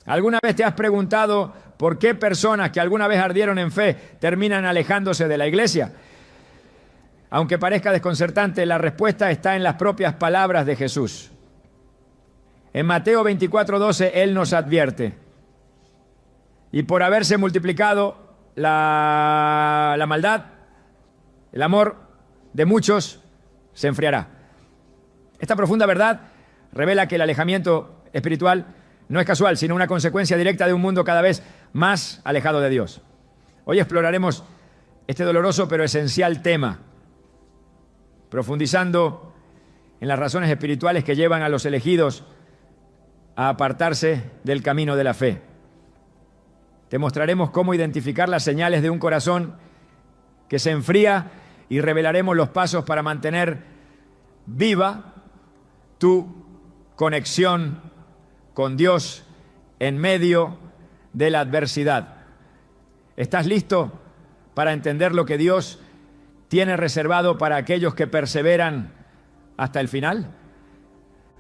¿Alguna vez te has preguntado por qué personas que alguna vez ardieron en fe terminan alejándose de la iglesia? Aunque parezca desconcertante, la respuesta está en las propias palabras de Jesús. En Mateo 24:12, Él nos advierte: y por haberse multiplicado la maldad, el amor de muchos se enfriará. Esta profunda verdad revela que el alejamiento espiritual no es casual, sino una consecuencia directa de un mundo cada vez más alejado de Dios. Hoy exploraremos este doloroso pero esencial tema, profundizando en las razones espirituales que llevan a los elegidos a apartarse del camino de la fe. Te mostraremos cómo identificar las señales de un corazón que se enfría y revelaremos los pasos para mantener viva tu conexión con Dios en medio de la adversidad. ¿Estás listo para entender lo que Dios tiene reservado para aquellos que perseveran hasta el final?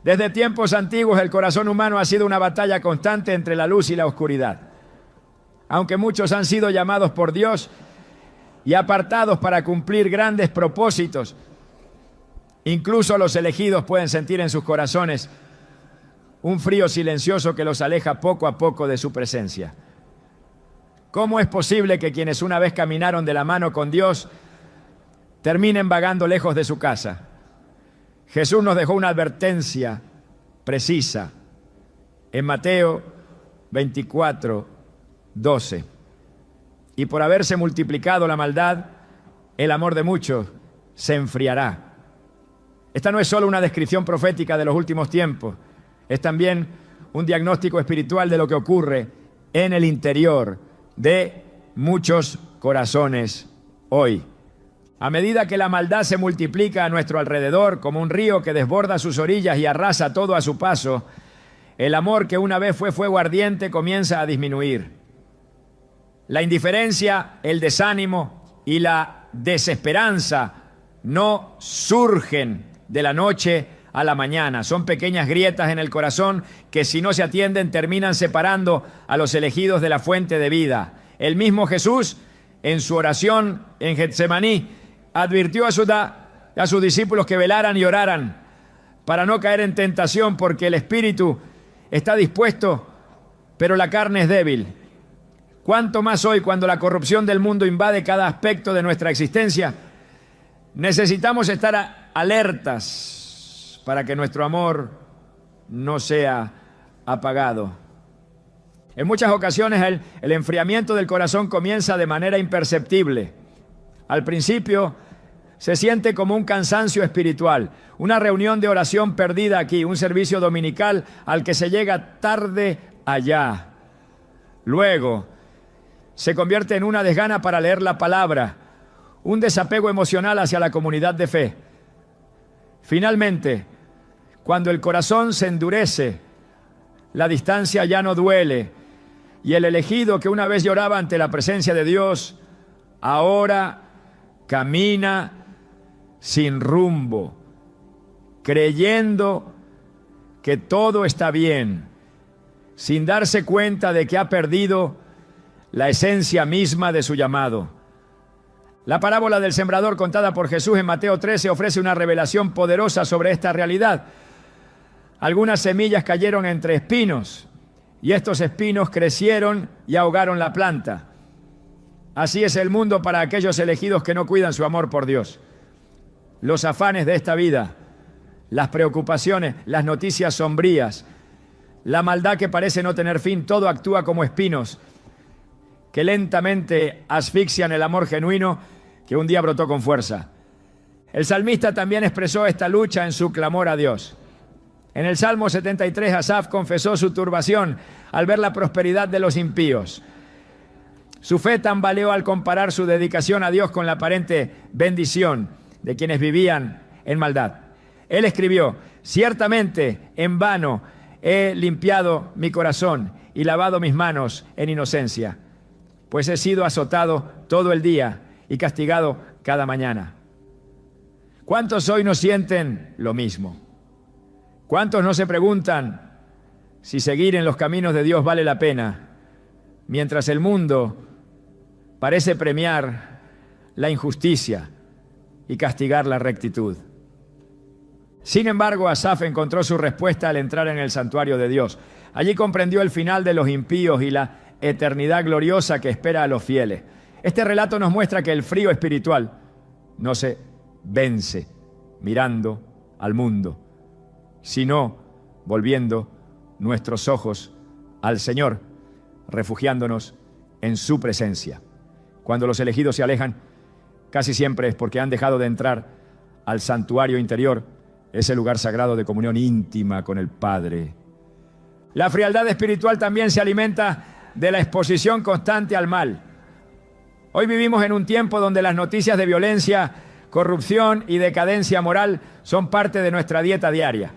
Desde tiempos antiguos el corazón humano ha sido una batalla constante entre la luz y la oscuridad. Aunque muchos han sido llamados por Dios y apartados para cumplir grandes propósitos, incluso los elegidos pueden sentir en sus corazones un frío silencioso que los aleja poco a poco de su presencia. ¿Cómo es posible que quienes una vez caminaron de la mano con Dios terminen vagando lejos de su casa? Jesús nos dejó una advertencia precisa en Mateo 24:12. Y por haberse multiplicado la maldad, el amor de muchos se enfriará. Esta no es solo una descripción profética de los últimos tiempos, es también un diagnóstico espiritual de lo que ocurre en el interior de muchos corazones hoy. A medida que la maldad se multiplica a nuestro alrededor como un río que desborda sus orillas y arrasa todo a su paso, el amor que una vez fue fuego ardiente comienza a disminuir. La indiferencia, el desánimo y la desesperanza no surgen de la noche a la mañana. Son pequeñas grietas en el corazón que, si no se atienden, terminan separando a los elegidos de la fuente de vida. El mismo Jesús, en su oración en Getsemaní, advirtió a sus discípulos que velaran y oraran para no caer en tentación, porque el espíritu está dispuesto, pero la carne es débil. ¿Cuánto más hoy, cuando la corrupción del mundo invade cada aspecto de nuestra existencia? Necesitamos estar alertas para que nuestro amor no sea apagado. En muchas ocasiones el enfriamiento del corazón comienza de manera imperceptible. Al principio se siente como un cansancio espiritual, una reunión de oración perdida aquí, un servicio dominical al que se llega tarde allá. Luego se convierte en una desgana para leer la palabra, un desapego emocional hacia la comunidad de fe. Finalmente, cuando el corazón se endurece, la distancia ya no duele, y el elegido que una vez lloraba ante la presencia de Dios, ahora camina sin rumbo, creyendo que todo está bien, sin darse cuenta de que ha perdido la esencia misma de su llamado. La parábola del sembrador contada por Jesús en Mateo 13 ofrece una revelación poderosa sobre esta realidad. Algunas semillas cayeron entre espinos, y estos espinos crecieron y ahogaron la planta. Así es el mundo para aquellos elegidos que no cuidan su amor por Dios. Los afanes de esta vida, las preocupaciones, las noticias sombrías, la maldad que parece no tener fin, todo actúa como espinos que lentamente asfixian el amor genuino que un día brotó con fuerza. El salmista también expresó esta lucha en su clamor a Dios. En el Salmo 73, Asaf confesó su turbación al ver la prosperidad de los impíos. Su fe tambaleó al comparar su dedicación a Dios con la aparente bendición de quienes vivían en maldad. Él escribió: ciertamente en vano he limpiado mi corazón y lavado mis manos en inocencia, pues he sido azotado todo el día y castigado cada mañana. ¿Cuántos hoy no sienten lo mismo? ¿Cuántos no se preguntan si seguir en los caminos de Dios vale la pena, mientras el mundo parece premiar la injusticia y castigar la rectitud. Sin embargo, Asaf encontró su respuesta al entrar en el santuario de Dios. Allí comprendió el final de los impíos y la eternidad gloriosa que espera a los fieles. Este relato nos muestra que el frío espiritual no se vence mirando al mundo, sino volviendo nuestros ojos al Señor, refugiándonos en su presencia. Cuando los elegidos se alejan, casi siempre es porque han dejado de entrar al santuario interior, ese lugar sagrado de comunión íntima con el Padre. La frialdad espiritual también se alimenta de la exposición constante al mal. Hoy vivimos en un tiempo donde las noticias de violencia, corrupción y decadencia moral son parte de nuestra dieta diaria.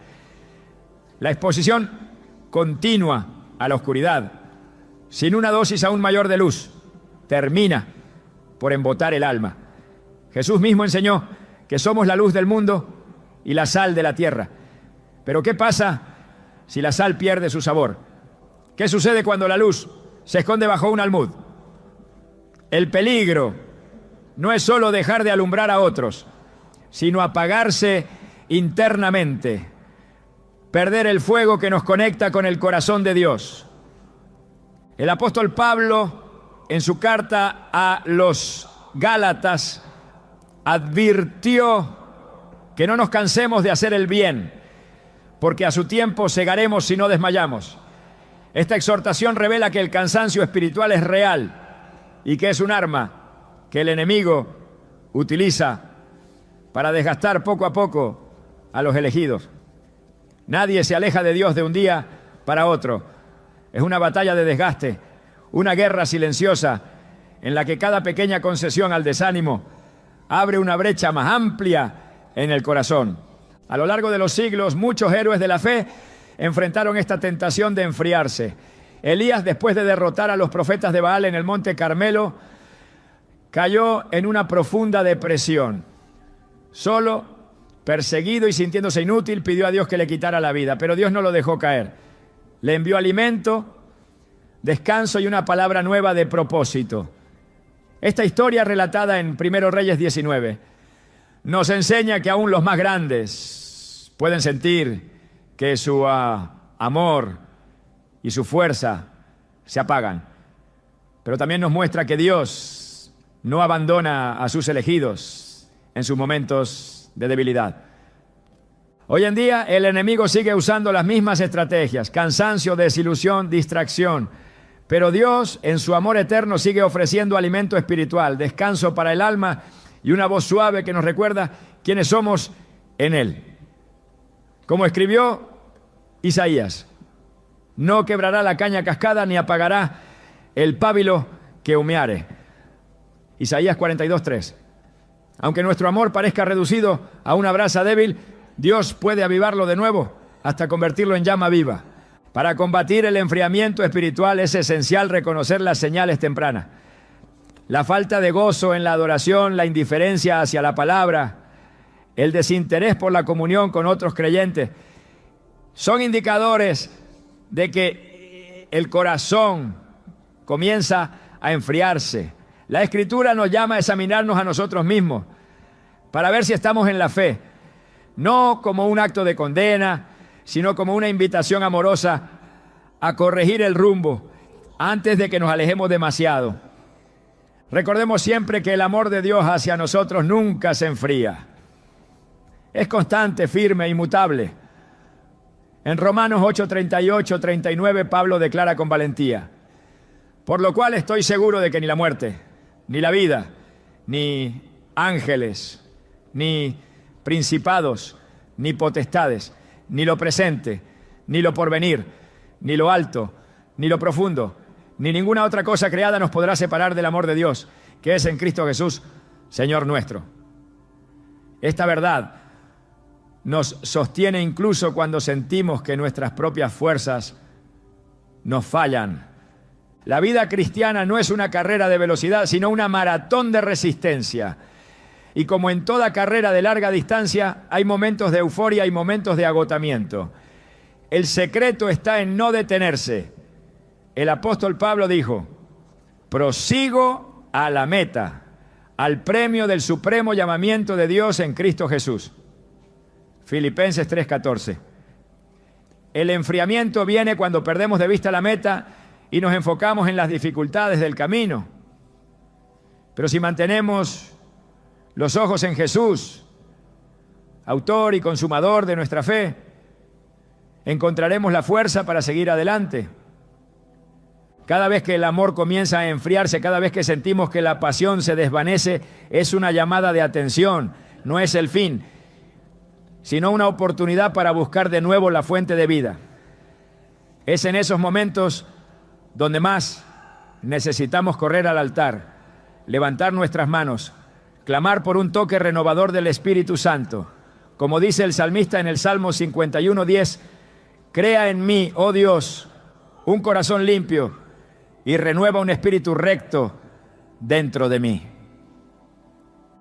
La exposición continua a la oscuridad, sin una dosis aún mayor de luz, termina por embotar el alma. Jesús mismo enseñó que somos la luz del mundo y la sal de la tierra. Pero ¿qué pasa si la sal pierde su sabor? ¿Qué sucede cuando la luz se esconde bajo un almud? El peligro no es solo dejar de alumbrar a otros, sino apagarse internamente, perder el fuego que nos conecta con el corazón de Dios. El apóstol Pablo, en su carta a los Gálatas, advirtió que no nos cansemos de hacer el bien, porque a su tiempo segaremos si no desmayamos. Esta exhortación revela que el cansancio espiritual es real y que es un arma que el enemigo utiliza para desgastar poco a poco a los elegidos. Nadie se aleja de Dios de un día para otro. Es una batalla de desgaste, una guerra silenciosa en la que cada pequeña concesión al desánimo abre una brecha más amplia en el corazón. A lo largo de los siglos, muchos héroes de la fe enfrentaron esta tentación de enfriarse. Elías, después de derrotar a los profetas de Baal en el monte Carmelo, cayó en una profunda depresión. Solo, perseguido y sintiéndose inútil, pidió a Dios que le quitara la vida, pero Dios no lo dejó caer. Le envió alimento, descanso y una palabra nueva de propósito. Esta historia, relatada en 1 Reyes 19, nos enseña que aún los más grandes pueden sentir que su amor y su fuerza se apagan. Pero también nos muestra que Dios no abandona a sus elegidos en sus momentos de debilidad. Hoy en día el enemigo sigue usando las mismas estrategias: cansancio, desilusión, distracción. Pero Dios, en su amor eterno, sigue ofreciendo alimento espiritual, descanso para el alma y una voz suave que nos recuerda quiénes somos en Él. Como escribió Isaías: no quebrará la caña cascada ni apagará el pábilo que humeare. Isaías 42:3. Aunque nuestro amor parezca reducido a una brasa débil, Dios puede avivarlo de nuevo hasta convertirlo en llama viva. Para combatir el enfriamiento espiritual es esencial reconocer las señales tempranas. La falta de gozo en la adoración, la indiferencia hacia la palabra, el desinterés por la comunión con otros creyentes, son indicadores de que el corazón comienza a enfriarse. La Escritura nos llama a examinarnos a nosotros mismos para ver si estamos en la fe, no como un acto de condena, sino como una invitación amorosa a corregir el rumbo antes de que nos alejemos demasiado. Recordemos siempre que el amor de Dios hacia nosotros nunca se enfría. Es constante, firme, inmutable. En Romanos 8:38-39, Pablo declara con valentía: por lo cual estoy seguro de que ni la muerte, ni la vida, ni ángeles, ni principados, ni potestades, ni lo presente, ni lo porvenir, ni lo alto, ni lo profundo, ni ninguna otra cosa creada nos podrá separar del amor de Dios, que es en Cristo Jesús, Señor nuestro. Esta verdad nos sostiene incluso cuando sentimos que nuestras propias fuerzas nos fallan. La vida cristiana no es una carrera de velocidad, sino una maratón de resistencia. Y como en toda carrera de larga distancia, hay momentos de euforia y momentos de agotamiento. El secreto está en no detenerse. El apóstol Pablo dijo: prosigo a la meta, al premio del supremo llamamiento de Dios en Cristo Jesús. Filipenses 3:14. El enfriamiento viene cuando perdemos de vista la meta y nos enfocamos en las dificultades del camino. Pero si mantenemos los ojos en Jesús, autor y consumador de nuestra fe, encontraremos la fuerza para seguir adelante. Cada vez que el amor comienza a enfriarse, cada vez que sentimos que la pasión se desvanece, es una llamada de atención, no es el fin, sino una oportunidad para buscar de nuevo la fuente de vida. Es en esos momentos donde más necesitamos correr al altar, levantar nuestras manos, clamar por un toque renovador del Espíritu Santo. Como dice el salmista en el Salmo 51:10, crea en mí, oh Dios, un corazón limpio y renueva un espíritu recto dentro de mí.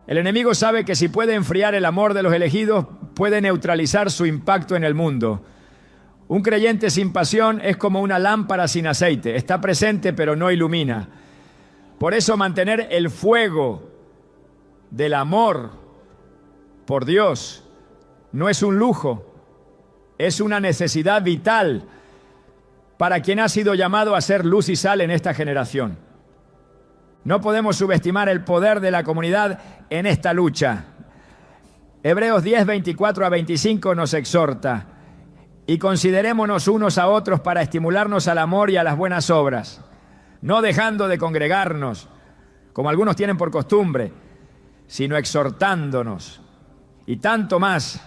El enemigo sabe que si puede enfriar el amor de los elegidos, puede neutralizar su impacto en el mundo. Un creyente sin pasión es como una lámpara sin aceite. Está presente pero no ilumina. Por eso mantener el fuego del amor por Dios no es un lujo, es una necesidad vital para quien ha sido llamado a ser luz y sal en esta generación. No podemos subestimar el poder de la comunidad en esta lucha. Hebreos 10:24-25 nos exhorta: y considerémonos unos a otros para estimularnos al amor y a las buenas obras, no dejando de congregarnos, como algunos tienen por costumbre, sino exhortándonos, y tanto más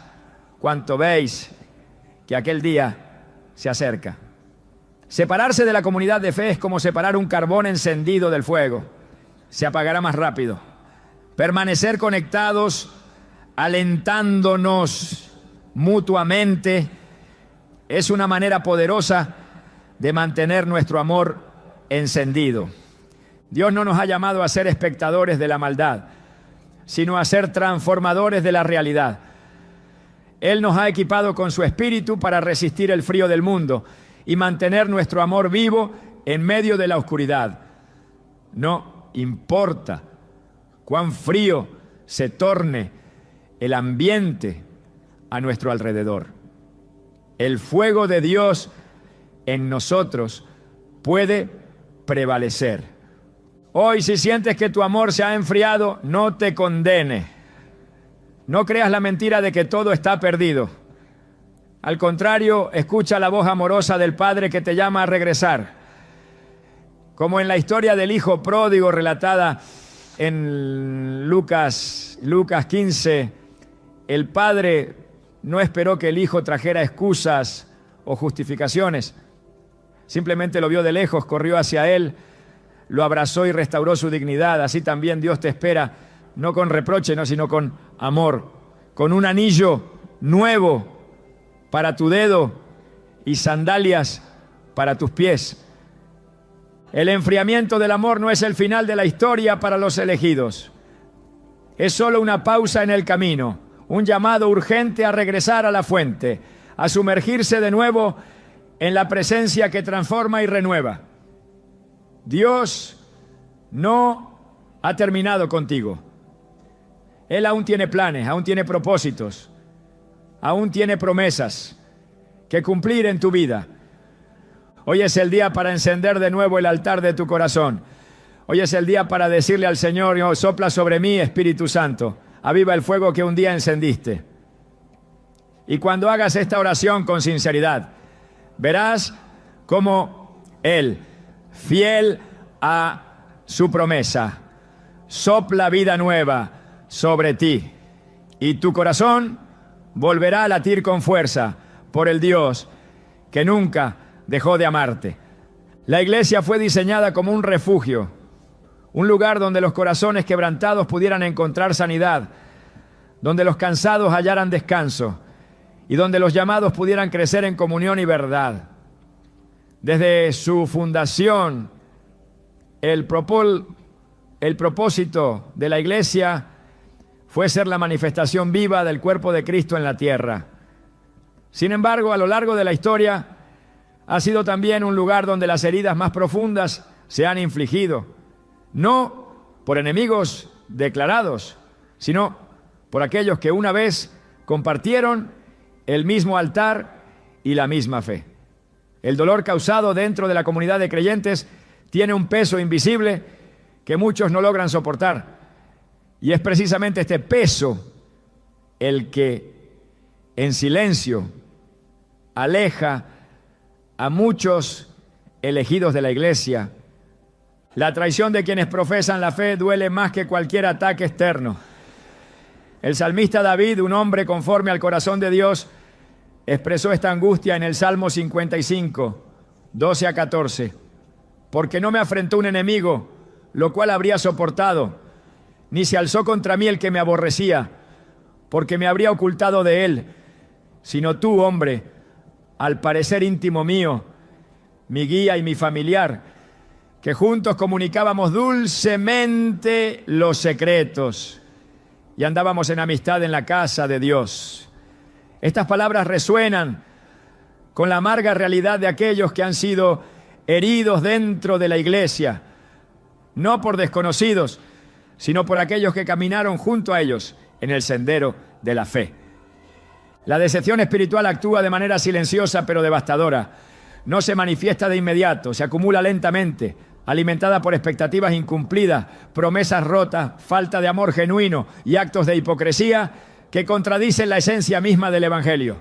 cuanto veis que aquel día se acerca. Separarse de la comunidad de fe es como separar un carbón encendido del fuego. Se apagará más rápido. Permanecer conectados, alentándonos mutuamente, es una manera poderosa de mantener nuestro amor encendido. Dios no nos ha llamado a ser espectadores de la maldad, sino a ser transformadores de la realidad. Él nos ha equipado con su espíritu para resistir el frío del mundo y mantener nuestro amor vivo en medio de la oscuridad. No importa cuán frío se torne el ambiente a nuestro alrededor. El fuego de Dios en nosotros puede prevalecer. Hoy, si sientes que tu amor se ha enfriado, no te condene. No creas la mentira de que todo está perdido. Al contrario, escucha la voz amorosa del Padre que te llama a regresar. Como en la historia del hijo pródigo relatada en Lucas 15, el padre no esperó que el hijo trajera excusas o justificaciones. Simplemente lo vio de lejos, corrió hacia él, lo abrazó y restauró su dignidad. Así también Dios te espera, no con reproche, no, sino con amor, con un anillo nuevo para tu dedo y sandalias para tus pies. El enfriamiento del amor no es el final de la historia para los elegidos. Es solo una pausa en el camino, un llamado urgente a regresar a la fuente, a sumergirse de nuevo en la presencia que transforma y renueva. Dios no ha terminado contigo. Él aún tiene planes, aún tiene propósitos, aún tiene promesas que cumplir en tu vida. Hoy es el día para encender de nuevo el altar de tu corazón. Hoy es el día para decirle al Señor: oh, sopla sobre mí, Espíritu Santo, aviva el fuego que un día encendiste. Y cuando hagas esta oración con sinceridad, verás cómo Él, fiel a su promesa, sopla vida nueva sobre ti, y tu corazón volverá a latir con fuerza por el Dios que nunca dejó de amarte. La iglesia fue diseñada como un refugio, un lugar donde los corazones quebrantados pudieran encontrar sanidad, donde los cansados hallaran descanso y donde los llamados pudieran crecer en comunión y verdad. Desde su fundación, el propósito de la iglesia fue ser la manifestación viva del cuerpo de Cristo en la tierra. Sin embargo, a lo largo de la historia ha sido también un lugar donde las heridas más profundas se han infligido, no por enemigos declarados, sino por aquellos que una vez compartieron el mismo altar y la misma fe. El dolor causado dentro de la comunidad de creyentes tiene un peso invisible que muchos no logran soportar. Y es precisamente este peso el que en silencio aleja a muchos elegidos de la iglesia. La traición de quienes profesan la fe duele más que cualquier ataque externo. El salmista David, un hombre conforme al corazón de Dios, expresó esta angustia en el Salmo 55, 12 a 14. Porque no me afrentó un enemigo, lo cual habría soportado, ni se alzó contra mí el que me aborrecía, porque me habría ocultado de él, sino tú, hombre, al parecer íntimo mío, mi guía y mi familiar, que juntos comunicábamos dulcemente los secretos y andábamos en amistad en la casa de Dios. Estas palabras resuenan con la amarga realidad de aquellos que han sido heridos dentro de la iglesia, no por desconocidos, sino por aquellos que caminaron junto a ellos en el sendero de la fe. La decepción espiritual actúa de manera silenciosa pero devastadora. No se manifiesta de inmediato, se acumula lentamente, alimentada por expectativas incumplidas, promesas rotas, falta de amor genuino y actos de hipocresía que contradicen la esencia misma del Evangelio.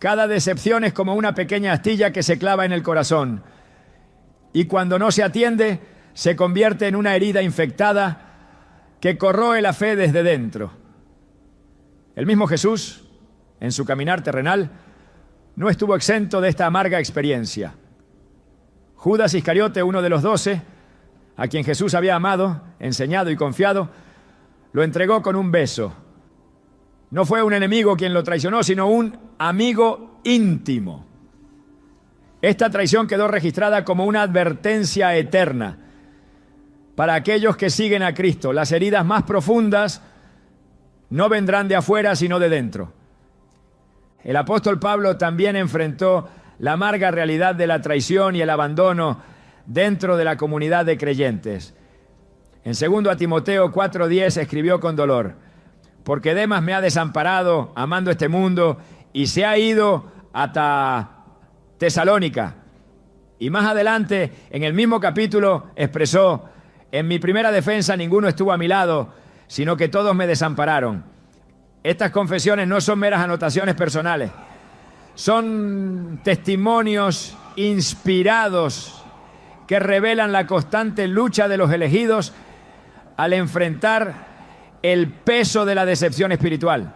Cada decepción es como una pequeña astilla que se clava en el corazón y cuando no se atiende se convierte en una herida infectada que corroe la fe desde dentro. El mismo Jesús, en su caminar terrenal, no estuvo exento de esta amarga experiencia. Judas Iscariote, uno de los 12, a quien Jesús había amado, enseñado y confiado, lo entregó con un beso. No fue un enemigo quien lo traicionó, sino un amigo íntimo. Esta traición quedó registrada como una advertencia eterna para aquellos que siguen a Cristo. Las heridas más profundas no vendrán de afuera, sino de dentro. El apóstol Pablo también enfrentó la amarga realidad de la traición y el abandono dentro de la comunidad de creyentes. En 2 Timoteo 4:10 escribió con dolor: porque Demas me ha desamparado amando este mundo y se ha ido hasta Tesalónica. Y más adelante, en el mismo capítulo, expresó: en mi primera defensa ninguno estuvo a mi lado, sino que todos me desampararon. Estas confesiones no son meras anotaciones personales, son testimonios inspirados que revelan la constante lucha de los elegidos al enfrentar el peso de la decepción espiritual.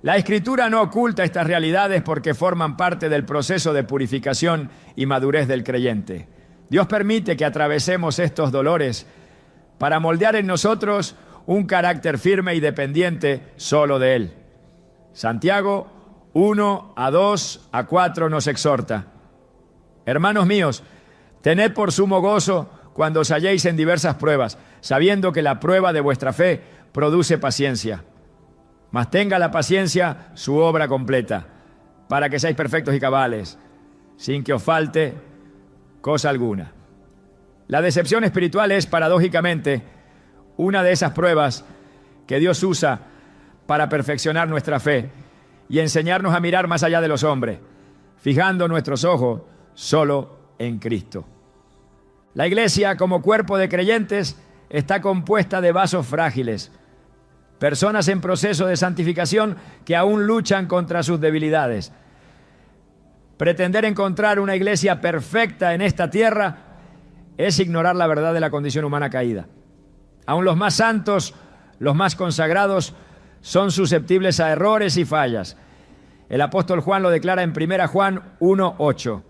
La Escritura no oculta estas realidades porque forman parte del proceso de purificación y madurez del creyente. Dios permite que atravesemos estos dolores para moldear en nosotros un carácter firme y dependiente solo de Él. Santiago 1, a 2, a 4 nos exhorta: hermanos míos, tened por sumo gozo cuando os halléis en diversas pruebas, sabiendo que la prueba de vuestra fe produce paciencia. Mas tenga la paciencia su obra completa, para que seáis perfectos y cabales, sin que os falte cosa alguna. La decepción espiritual es, paradójicamente, una de esas pruebas que Dios usa para perfeccionar nuestra fe y enseñarnos a mirar más allá de los hombres, fijando nuestros ojos solo en Cristo. La iglesia, como cuerpo de creyentes, está compuesta de vasos frágiles, personas en proceso de santificación que aún luchan contra sus debilidades. Pretender encontrar una iglesia perfecta en esta tierra es ignorar la verdad de la condición humana caída. Aún los más santos, los más consagrados, son susceptibles a errores y fallas. El apóstol Juan lo declara en 1 Juan 1:8.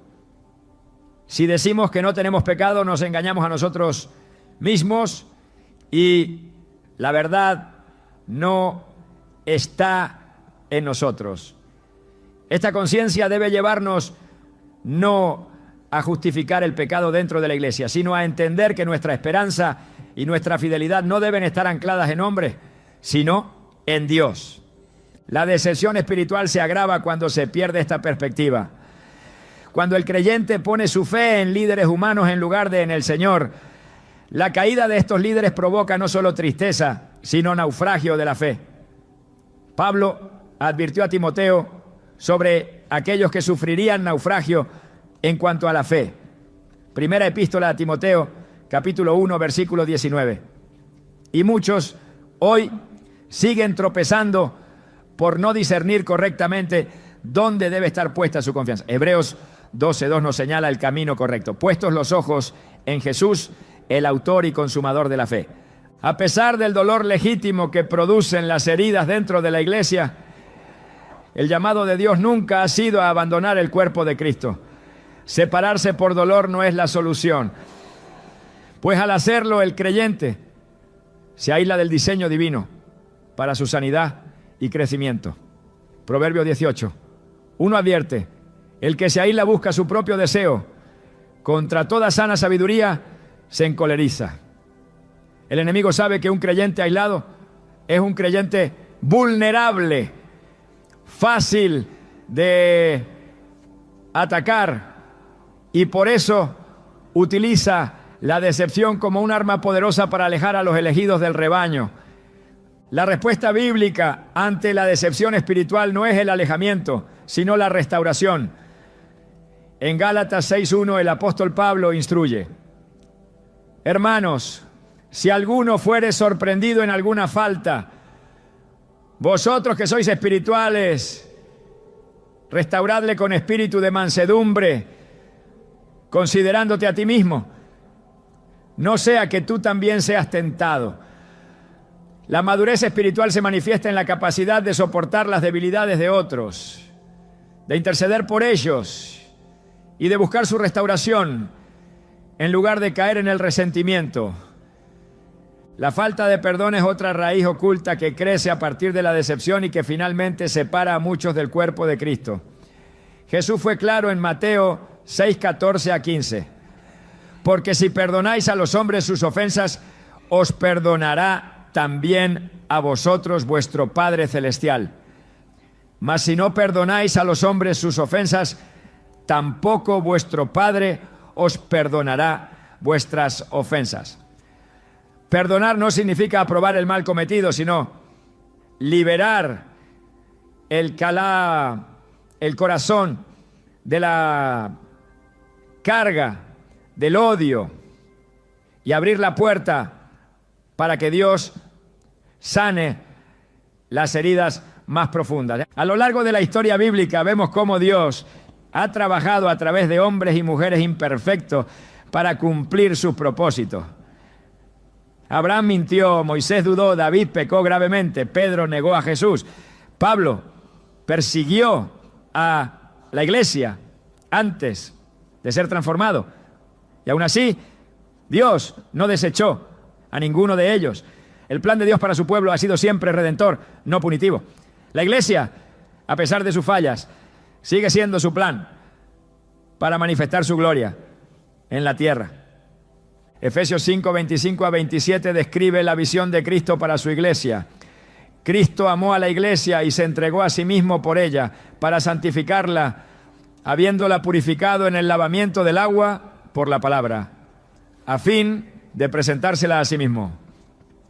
Si decimos que no tenemos pecado, nos engañamos a nosotros mismos y la verdad no está en nosotros. Esta conciencia debe llevarnos no a justificar el pecado dentro de la iglesia, sino a entender que nuestra esperanza y nuestra fidelidad no deben estar ancladas en hombres, sino en Dios. La decepción espiritual se agrava cuando se pierde esta perspectiva. Cuando el creyente pone su fe en líderes humanos en lugar de en el Señor, la caída de estos líderes provoca no solo tristeza, sino naufragio de la fe. Pablo advirtió a Timoteo sobre aquellos que sufrirían naufragio en cuanto a la fe. Primera epístola a Timoteo, capítulo 1, versículo 19. Y muchos hoy siguen tropezando por no discernir correctamente dónde debe estar puesta su confianza. Hebreos 12:2 nos señala el camino correcto. Puestos los ojos en Jesús, el autor y consumador de la fe. A pesar del dolor legítimo que producen las heridas dentro de la iglesia, el llamado de Dios nunca ha sido a abandonar el cuerpo de Cristo. Separarse por dolor no es la solución, pues al hacerlo el creyente se aísla del diseño divino para su sanidad y crecimiento. Proverbio 18. Uno advierte: el que se aísla busca su propio deseo, contra toda sana sabiduría se encoleriza. El enemigo sabe que un creyente aislado es un creyente vulnerable, fácil de atacar, y por eso utiliza la decepción como un arma poderosa para alejar a los elegidos del rebaño. La respuesta bíblica ante la decepción espiritual no es el alejamiento, sino la restauración. En Gálatas 6:1 el apóstol Pablo instruye: hermanos, si alguno fuere sorprendido en alguna falta, vosotros que sois espirituales, restauradle con espíritu de mansedumbre, considerándote a ti mismo, no sea que tú también seas tentado. La madurez espiritual se manifiesta en la capacidad de soportar las debilidades de otros, de interceder por ellos y de buscar su restauración en lugar de caer en el resentimiento. La falta de perdón es otra raíz oculta que crece a partir de la decepción y que finalmente separa a muchos del cuerpo de Cristo. Jesús fue claro en Mateo 6:14-15. Porque si perdonáis a los hombres sus ofensas, os perdonará también a vosotros vuestro Padre Celestial. Mas si no perdonáis a los hombres sus ofensas, tampoco vuestro Padre os perdonará vuestras ofensas. Perdonar no significa aprobar el mal cometido, sino liberar el corazón de la carga, del odio, y abrir la puerta para que Dios sane las heridas más profundas. A lo largo de la historia bíblica vemos cómo Dios ha trabajado a través de hombres y mujeres imperfectos para cumplir sus propósitos. Abraham mintió, Moisés dudó, David pecó gravemente, Pedro negó a Jesús, Pablo persiguió a la iglesia antes de ser transformado. Y aún así, Dios no desechó a ninguno de ellos. El plan de Dios para su pueblo ha sido siempre redentor, no punitivo. La iglesia, a pesar de sus fallas, sigue siendo su plan para manifestar su gloria en la tierra. Efesios 5:25-27 describe la visión de Cristo para su iglesia. Cristo amó a la iglesia y se entregó a sí mismo por ella, para santificarla, habiéndola purificado en el lavamiento del agua por la palabra, a fin de presentársela a sí mismo.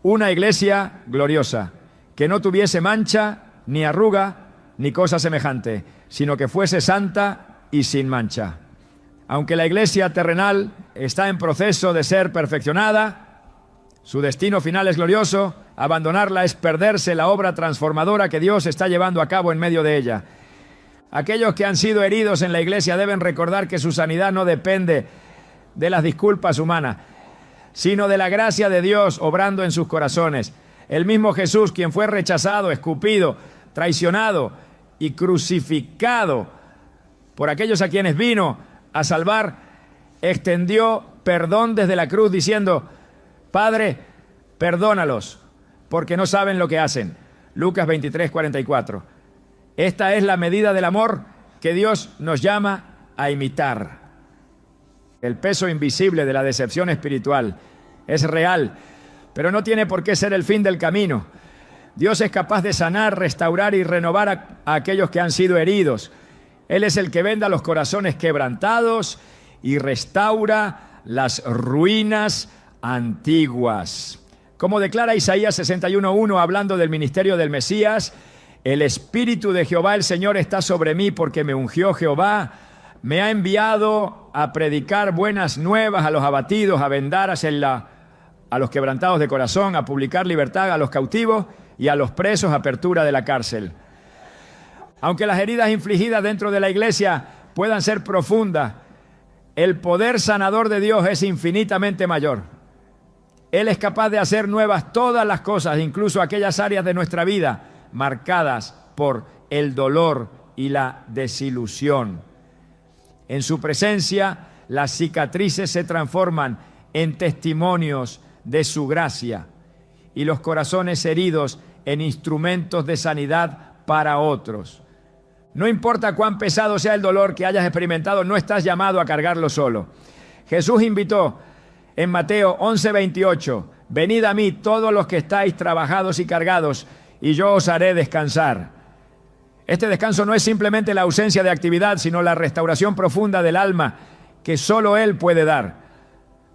Una iglesia gloriosa, que no tuviese mancha, ni arruga, ni cosa semejante, sino que fuese santa y sin mancha. Aunque la iglesia terrenal está en proceso de ser perfeccionada, su destino final es glorioso. Abandonarla es perderse la obra transformadora que Dios está llevando a cabo en medio de ella. Aquellos que han sido heridos en la iglesia deben recordar que su sanidad no depende de las disculpas humanas, sino de la gracia de Dios obrando en sus corazones. El mismo Jesús, quien fue rechazado, escupido, traicionado y crucificado por aquellos a quienes vino a salvar, extendió perdón desde la cruz diciendo: Padre, perdónalos, porque no saben lo que hacen. Lucas 23:44. Esta es la medida del amor que Dios nos llama a imitar. El peso invisible de la decepción espiritual es real, pero no tiene por qué ser el fin del camino. Dios es capaz de sanar, restaurar y renovar a aquellos que han sido heridos. Él es el que venda los corazones quebrantados y restaura las ruinas antiguas. Como declara Isaías 61:1, hablando del ministerio del Mesías: el Espíritu de Jehová el Señor está sobre mí, porque me ungió Jehová, me ha enviado a predicar buenas nuevas a los abatidos, a vendar a los quebrantados de corazón, a publicar libertad a los cautivos y a los presos, apertura de la cárcel. Aunque las heridas infligidas dentro de la iglesia puedan ser profundas, el poder sanador de Dios es infinitamente mayor. Él es capaz de hacer nuevas todas las cosas, incluso aquellas áreas de nuestra vida marcadas por el dolor y la desilusión. En su presencia, las cicatrices se transforman en testimonios de su gracia y los corazones heridos en instrumentos de sanidad para otros. No importa cuán pesado sea el dolor que hayas experimentado, no estás llamado a cargarlo solo. Jesús invitó en Mateo 11:28, venid a mí todos los que estáis trabajados y cargados, y yo os haré descansar. Este descanso no es simplemente la ausencia de actividad, sino la restauración profunda del alma que solo Él puede dar.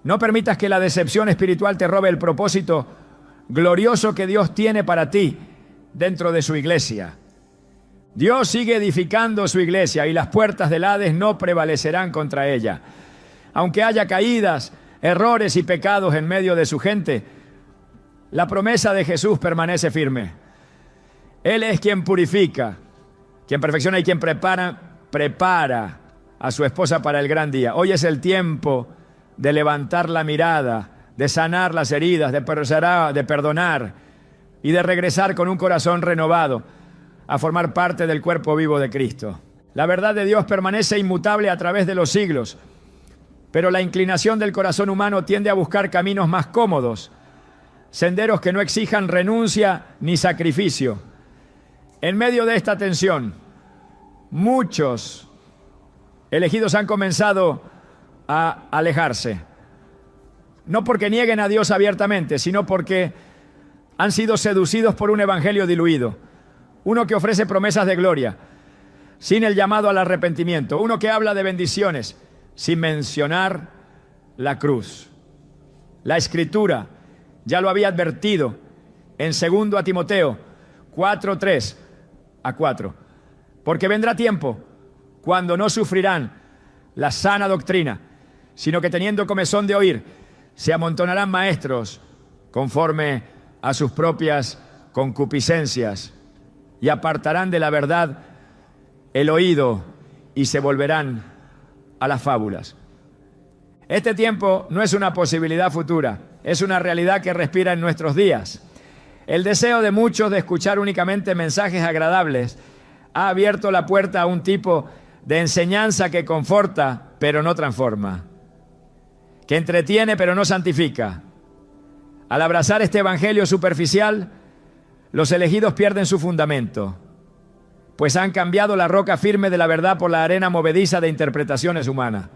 No permitas que la decepción espiritual te robe el propósito glorioso que Dios tiene para ti dentro de su iglesia. Dios sigue edificando su iglesia y las puertas del Hades no prevalecerán contra ella. Aunque haya caídas, errores y pecados en medio de su gente, la promesa de Jesús permanece firme. Él es quien purifica, quien perfecciona y quien prepara a su esposa para el gran día. Hoy es el tiempo de levantar la mirada, de sanar las heridas, de perdonar y de regresar con un corazón renovado a formar parte del cuerpo vivo de Cristo. La verdad de Dios permanece inmutable a través de los siglos, pero la inclinación del corazón humano tiende a buscar caminos más cómodos, senderos que no exijan renuncia ni sacrificio. En medio de esta tensión, muchos elegidos han comenzado a alejarse. No porque nieguen a Dios abiertamente, sino porque han sido seducidos por un evangelio diluido. Uno que ofrece promesas de gloria, sin el llamado al arrepentimiento. Uno que habla de bendiciones, sin mencionar la cruz. La Escritura ya lo había advertido en 2 Timoteo 4:3-4. Porque vendrá tiempo cuando no sufrirán la sana doctrina, sino que teniendo comezón de oír, se amontonarán maestros conforme a sus propias concupiscencias y apartarán de la verdad el oído y se volverán a las fábulas. Este tiempo no es una posibilidad futura, es una realidad que respira en nuestros días. El deseo de muchos de escuchar únicamente mensajes agradables ha abierto la puerta a un tipo de enseñanza que conforta, pero no transforma, que entretiene, pero no santifica. Al abrazar este evangelio superficial, los elegidos pierden su fundamento, pues han cambiado la roca firme de la verdad por la arena movediza de interpretaciones humanas.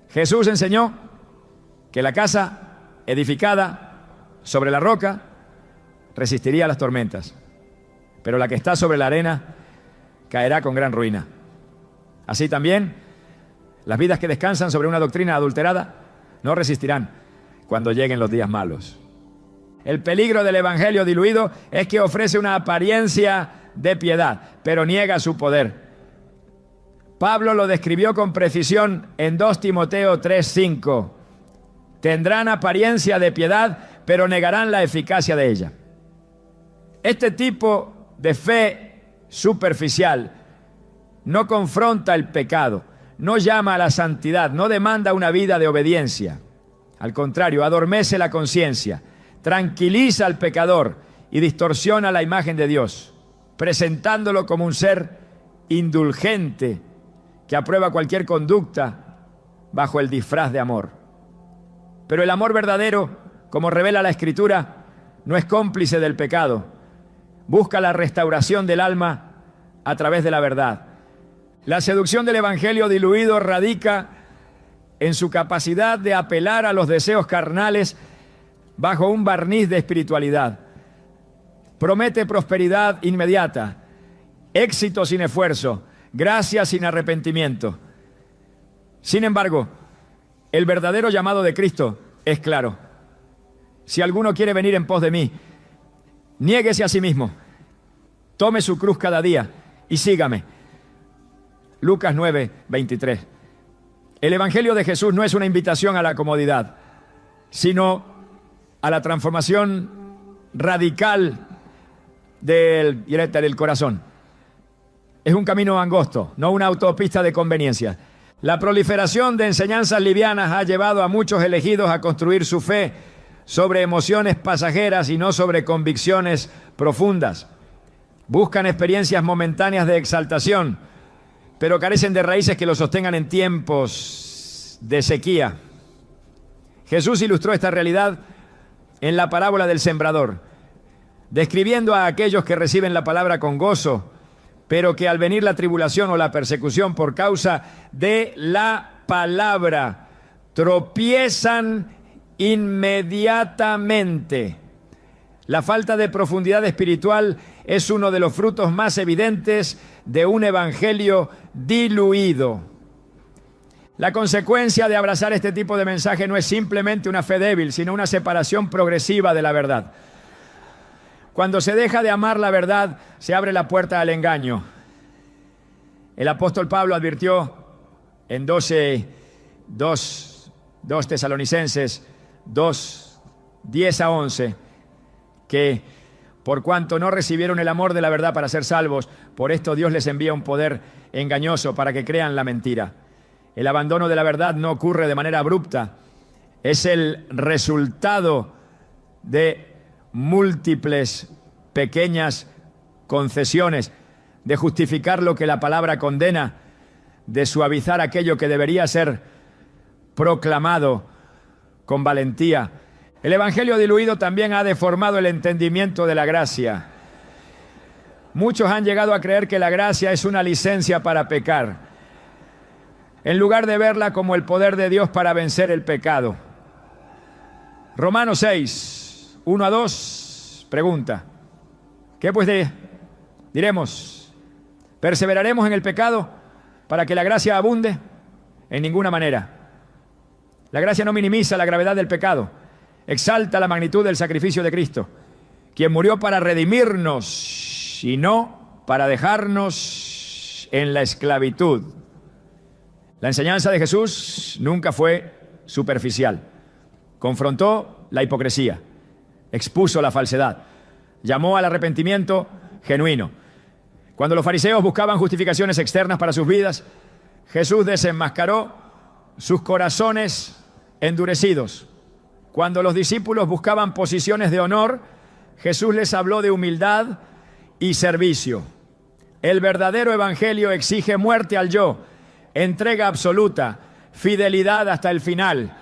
Jesús enseñó que la casa edificada sobre la roca resistiría a las tormentas, pero la que está sobre la arena caerá con gran ruina. Así también, las vidas que descansan sobre una doctrina adulterada no resistirán cuando lleguen los días malos. El peligro del evangelio diluido es que ofrece una apariencia de piedad, pero niega su poder. Pablo lo describió con precisión en 2 Timoteo 3:5. Tendrán apariencia de piedad, pero negarán la eficacia de ella. Este tipo de fe superficial no confronta el pecado, no llama a la santidad, no demanda una vida de obediencia. Al contrario, adormece la conciencia, tranquiliza al pecador y distorsiona la imagen de Dios, presentándolo como un ser indulgente que aprueba cualquier conducta bajo el disfraz de amor. Pero el amor verdadero, como revela la Escritura, no es cómplice del pecado. Busca la restauración del alma a través de la verdad. La seducción del evangelio diluido radica en su capacidad de apelar a los deseos carnales bajo un barniz de espiritualidad. Promete prosperidad inmediata, éxito sin esfuerzo, gracia sin arrepentimiento. Sin embargo, el verdadero llamado de Cristo es claro. Si alguno quiere venir en pos de mí, niéguese a sí mismo, tome su cruz cada día y sígame. Lucas 9, 23. El Evangelio de Jesús no es una invitación a la comodidad, sino a la transformación radical del corazón. Es un camino angosto, no una autopista de conveniencia. La proliferación de enseñanzas livianas ha llevado a muchos elegidos a construir su fe sobre emociones pasajeras y no sobre convicciones profundas. Buscan experiencias momentáneas de exaltación, pero carecen de raíces que los sostengan en tiempos de sequía. Jesús ilustró esta realidad en la parábola del sembrador, describiendo a aquellos que reciben la palabra con gozo, pero que al venir la tribulación o la persecución por causa de la palabra, tropiezan inmediatamente. La falta de profundidad espiritual es uno de los frutos más evidentes de un evangelio diluido. La consecuencia de abrazar este tipo de mensaje no es simplemente una fe débil, sino una separación progresiva de la verdad. Cuando se deja de amar la verdad, se abre la puerta al engaño. El apóstol Pablo advirtió en 2 Tesalonicenses 2, 10 a 11, que por cuanto no recibieron el amor de la verdad para ser salvos, por esto Dios les envía un poder engañoso para que crean la mentira. El abandono de la verdad no ocurre de manera abrupta, es el resultado de múltiples pequeñas concesiones, de justificar lo que la palabra condena, de suavizar aquello que debería ser proclamado con valentía. El evangelio diluido también ha deformado el entendimiento de la gracia. Muchos han llegado a creer que la gracia es una licencia para pecar, en lugar de verla como el poder de Dios para vencer el pecado. Romanos 6, 1 a 2, pregunta: ¿qué pues diremos? ¿Perseveraremos en el pecado para que la gracia abunde? En ninguna manera. La gracia no minimiza la gravedad del pecado, exalta la magnitud del sacrificio de Cristo, quien murió para redimirnos y no para dejarnos en la esclavitud. La enseñanza de Jesús nunca fue superficial. Confrontó la hipocresía, expuso la falsedad, llamó al arrepentimiento genuino. Cuando los fariseos buscaban justificaciones externas para sus vidas, Jesús desenmascaró sus corazones endurecidos. Cuando los discípulos buscaban posiciones de honor, Jesús les habló de humildad y servicio. El verdadero evangelio exige muerte al yo, entrega absoluta, fidelidad hasta el final.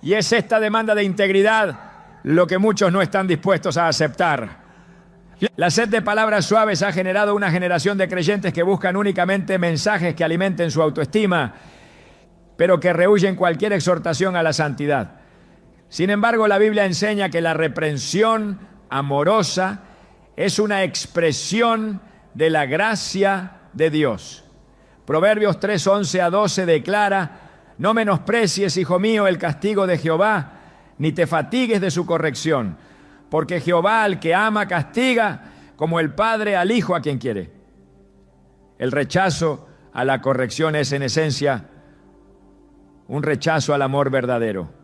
Y es esta demanda de integridad lo que muchos no están dispuestos a aceptar. La sed de palabras suaves ha generado una generación de creyentes que buscan únicamente mensajes que alimenten su autoestima, pero que rehúyen cualquier exhortación a la santidad. Sin embargo, la Biblia enseña que la reprensión amorosa es una expresión de la gracia de Dios. Proverbios 3, 11 a 12 declara: no menosprecies, hijo mío, el castigo de Jehová, ni te fatigues de su corrección, porque Jehová al que ama castiga, como el padre al hijo a quien quiere. El rechazo a la corrección es en esencia un rechazo al amor verdadero.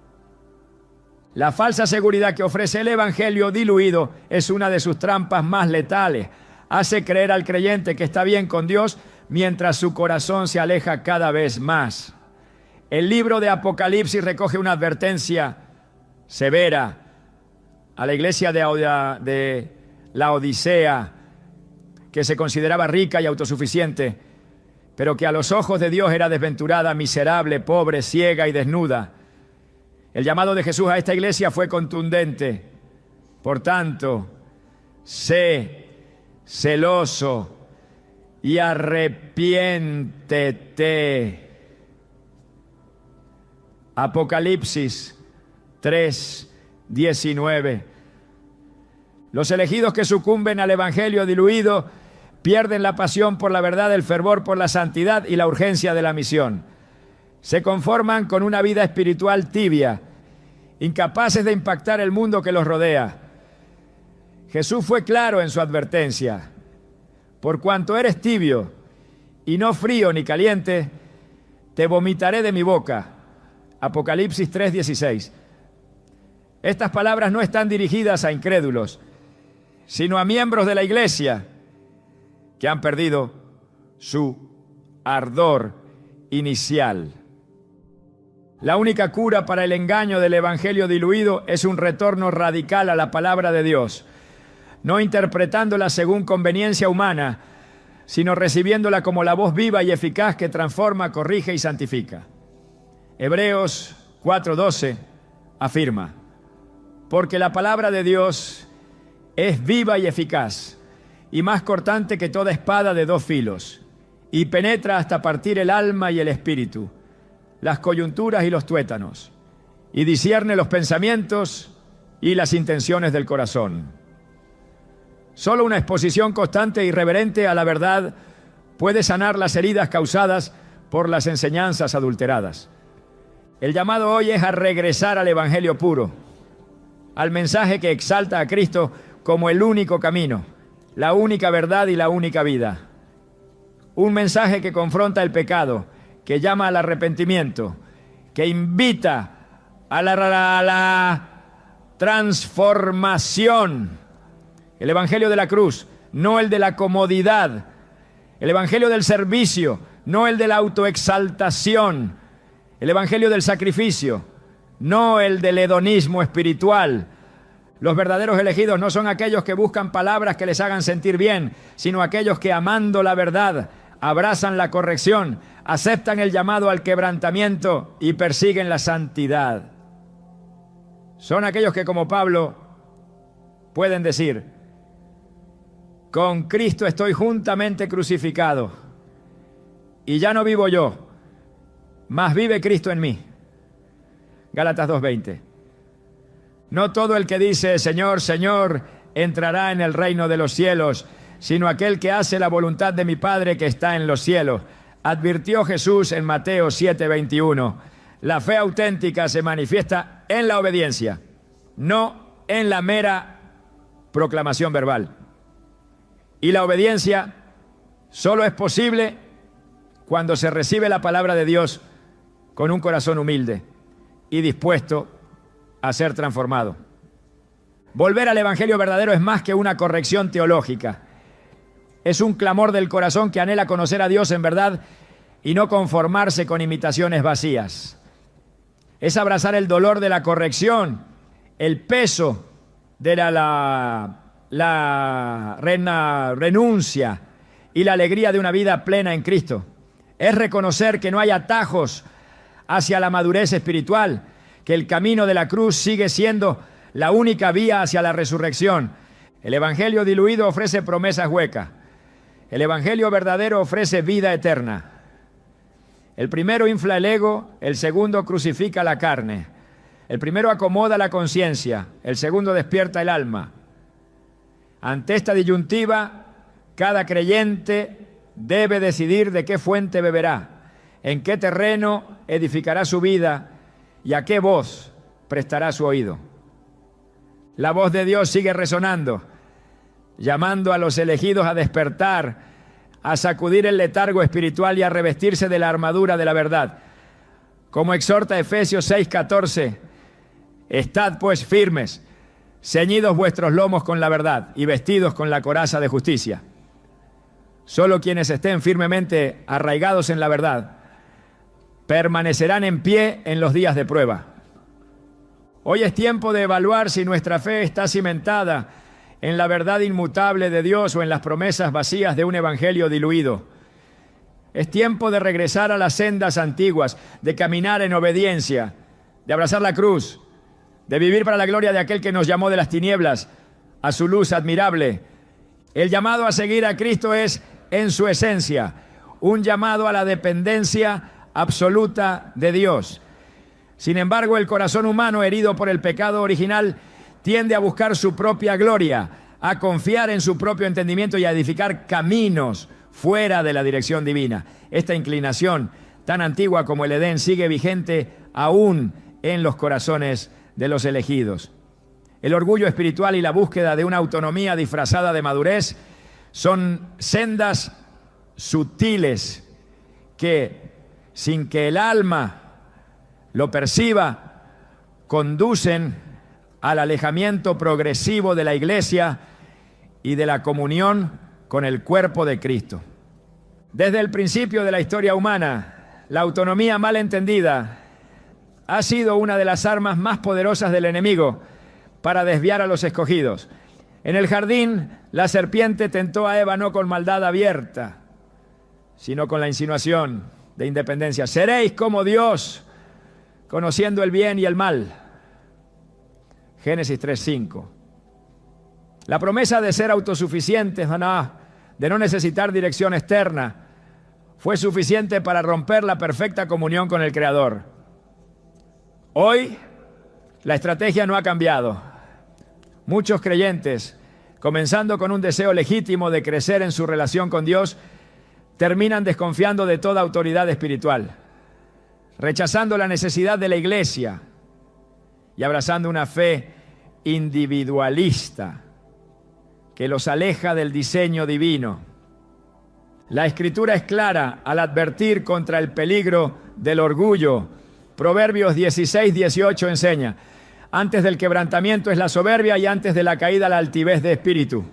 La falsa seguridad que ofrece el evangelio diluido es una de sus trampas más letales. Hace creer al creyente que está bien con Dios mientras su corazón se aleja cada vez más. El libro de Apocalipsis recoge una advertencia severa a la iglesia de la Odisea, que se consideraba rica y autosuficiente, pero que a los ojos de Dios era desventurada, miserable, pobre, ciega y desnuda. El llamado de Jesús a esta iglesia fue contundente. Por tanto, sé celoso y arrepiéntete. Apocalipsis 3, 19. Los elegidos que sucumben al evangelio diluido pierden la pasión por la verdad, el fervor por la santidad y la urgencia de la misión. Se conforman con una vida espiritual tibia, incapaces de impactar el mundo que los rodea. Jesús fue claro en su advertencia: por cuanto eres tibio y no frío ni caliente, te vomitaré de mi boca. Apocalipsis 3:16. Estas palabras no están dirigidas a incrédulos, sino a miembros de la iglesia que han perdido su ardor inicial. La única cura para el engaño del evangelio diluido es un retorno radical a la palabra de Dios, no interpretándola según conveniencia humana, sino recibiéndola como la voz viva y eficaz que transforma, corrige y santifica. Hebreos 4:12 afirma: porque la palabra de Dios es viva y eficaz, y más cortante que toda espada de dos filos, y penetra hasta partir el alma y el espíritu, las coyunturas y los tuétanos, y discierne los pensamientos y las intenciones del corazón. Solo una exposición constante y reverente a la verdad puede sanar las heridas causadas por las enseñanzas adulteradas. El llamado hoy es a regresar al evangelio puro, al mensaje que exalta a Cristo como el único camino, la única verdad y la única vida. Un mensaje que confronta el pecado, que llama al arrepentimiento, que invita a la transformación. El evangelio de la cruz, no el de la comodidad. El evangelio del servicio, no el de la autoexaltación. El evangelio del sacrificio, no el del hedonismo espiritual. Los verdaderos elegidos no son aquellos que buscan palabras que les hagan sentir bien, sino aquellos que, amando la verdad, abrazan la corrección, aceptan el llamado al quebrantamiento y persiguen la santidad. Son aquellos que, como Pablo, pueden decir: con Cristo estoy juntamente crucificado, y ya no vivo yo, mas vive Cristo en mí. Gálatas 2:20. No todo el que dice Señor, Señor, entrará en el reino de los cielos, sino aquel que hace la voluntad de mi Padre que está en los cielos. Advirtió Jesús en Mateo 7:21. La fe auténtica se manifiesta en la obediencia, no en la mera proclamación verbal. Y la obediencia solo es posible cuando se recibe la palabra de Dios con un corazón humilde y dispuesto a ser transformado. Volver al evangelio verdadero es más que una corrección teológica. Es un clamor del corazón que anhela conocer a Dios en verdad y no conformarse con imitaciones vacías. Es abrazar el dolor de la corrección, el peso de la renuncia y la alegría de una vida plena en Cristo. Es reconocer que no hay atajos hacia la madurez espiritual, que el camino de la cruz sigue siendo la única vía hacia la resurrección. El evangelio diluido ofrece promesas huecas. El evangelio verdadero ofrece vida eterna. El primero infla el ego, el segundo crucifica la carne. El primero acomoda la conciencia, el segundo despierta el alma. Ante esta disyuntiva, cada creyente debe decidir de qué fuente beberá, en qué terreno edificará su vida y a qué voz prestará su oído. La voz de Dios sigue resonando, llamando a los elegidos a despertar, a sacudir el letargo espiritual y a revestirse de la armadura de la verdad. Como exhorta Efesios 6:14, estad pues firmes, ceñidos vuestros lomos con la verdad y vestidos con la coraza de justicia. Solo quienes estén firmemente arraigados en la verdad permanecerán en pie en los días de prueba. Hoy es tiempo de evaluar si nuestra fe está cimentada en la verdad inmutable de Dios o en las promesas vacías de un evangelio diluido. Es tiempo de regresar a las sendas antiguas, de caminar en obediencia, de abrazar la cruz, de vivir para la gloria de aquel que nos llamó de las tinieblas a su luz admirable. El llamado a seguir a Cristo es, en su esencia, un llamado a la dependencia absoluta de Dios. Sin embargo, el corazón humano herido por el pecado original tiende a buscar su propia gloria, a confiar en su propio entendimiento y a edificar caminos fuera de la dirección divina. Esta inclinación, tan antigua como el Edén, sigue vigente aún en los corazones de los elegidos. El orgullo espiritual y la búsqueda de una autonomía disfrazada de madurez son sendas sutiles que, sin que el alma lo perciba, conducen al alejamiento progresivo de la iglesia y de la comunión con el cuerpo de Cristo. Desde el principio de la historia humana, la autonomía mal entendida ha sido una de las armas más poderosas del enemigo para desviar a los escogidos. En el jardín, la serpiente tentó a Eva no con maldad abierta, sino con la insinuación de independencia. Seréis como Dios, conociendo el bien y el mal. Génesis 3:5. La promesa de ser autosuficientes, de no necesitar dirección externa, fue suficiente para romper la perfecta comunión con el Creador. Hoy, la estrategia no ha cambiado. Muchos creyentes, comenzando con un deseo legítimo de crecer en su relación con Dios, terminan desconfiando de toda autoridad espiritual, rechazando la necesidad de la iglesia y abrazando una fe individualista que los aleja del diseño divino. La Escritura es clara al advertir contra el peligro del orgullo. Proverbios 16:18 enseña: antes del quebrantamiento es la soberbia y antes de la caída la altivez de espíritu.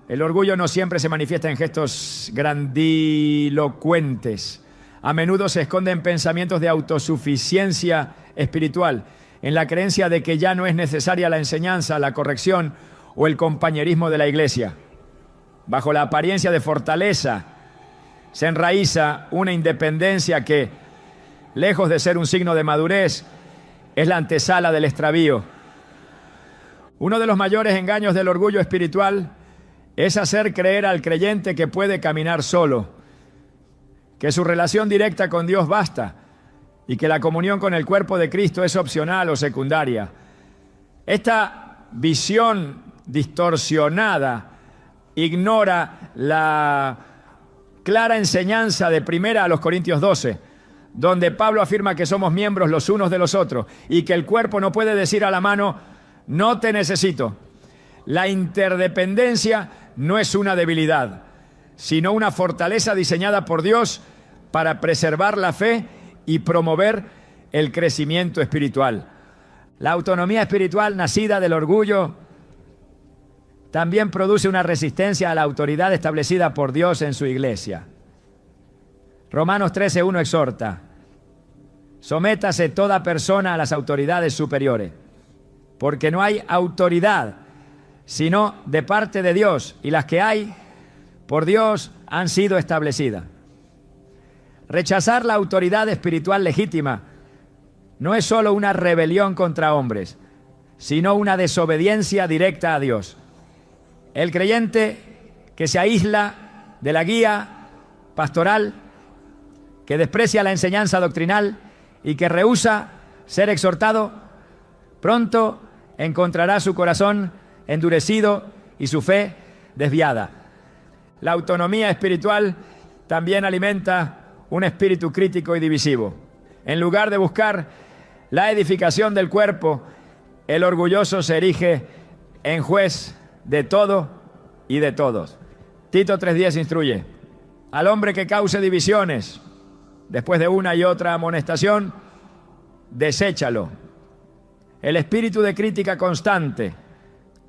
El orgullo no siempre se manifiesta en gestos grandilocuentes. A menudo se esconde en pensamientos de autosuficiencia espiritual, en la creencia de que ya no es necesaria la enseñanza, la corrección o el compañerismo de la iglesia. Bajo la apariencia de fortaleza se enraiza una independencia que, lejos de ser un signo de madurez, es la antesala del extravío. Uno de los mayores engaños del orgullo espiritual es hacer creer al creyente que puede caminar solo, que su relación directa con Dios basta y que la comunión con el cuerpo de Cristo es opcional o secundaria. Esta visión distorsionada ignora la clara enseñanza de 1 Corintios 12, donde Pablo afirma que somos miembros los unos de los otros y que el cuerpo no puede decir a la mano: no te necesito. La interdependencia no es una debilidad, sino una fortaleza diseñada por Dios para preservar la fe y promover el crecimiento espiritual. La autonomía espiritual nacida del orgullo también produce una resistencia a la autoridad establecida por Dios en su iglesia. Romanos 13:1 exhorta: sométase toda persona a las autoridades superiores, porque no hay autoridad sino de parte de Dios, y las que hay por Dios han sido establecidas. Rechazar la autoridad espiritual legítima no es solo una rebelión contra hombres, sino una desobediencia directa a Dios. El creyente que se aísla de la guía pastoral, que desprecia la enseñanza doctrinal y que rehúsa ser exhortado, pronto encontrará su corazón endurecido y su fe desviada. La autonomía espiritual también alimenta un espíritu crítico y divisivo. En lugar de buscar la edificación del cuerpo, el orgulloso se erige en juez de todo y de todos. Tito 3:10 instruye: al hombre que cause divisiones, después de una y otra amonestación, deséchalo. El espíritu de crítica constante,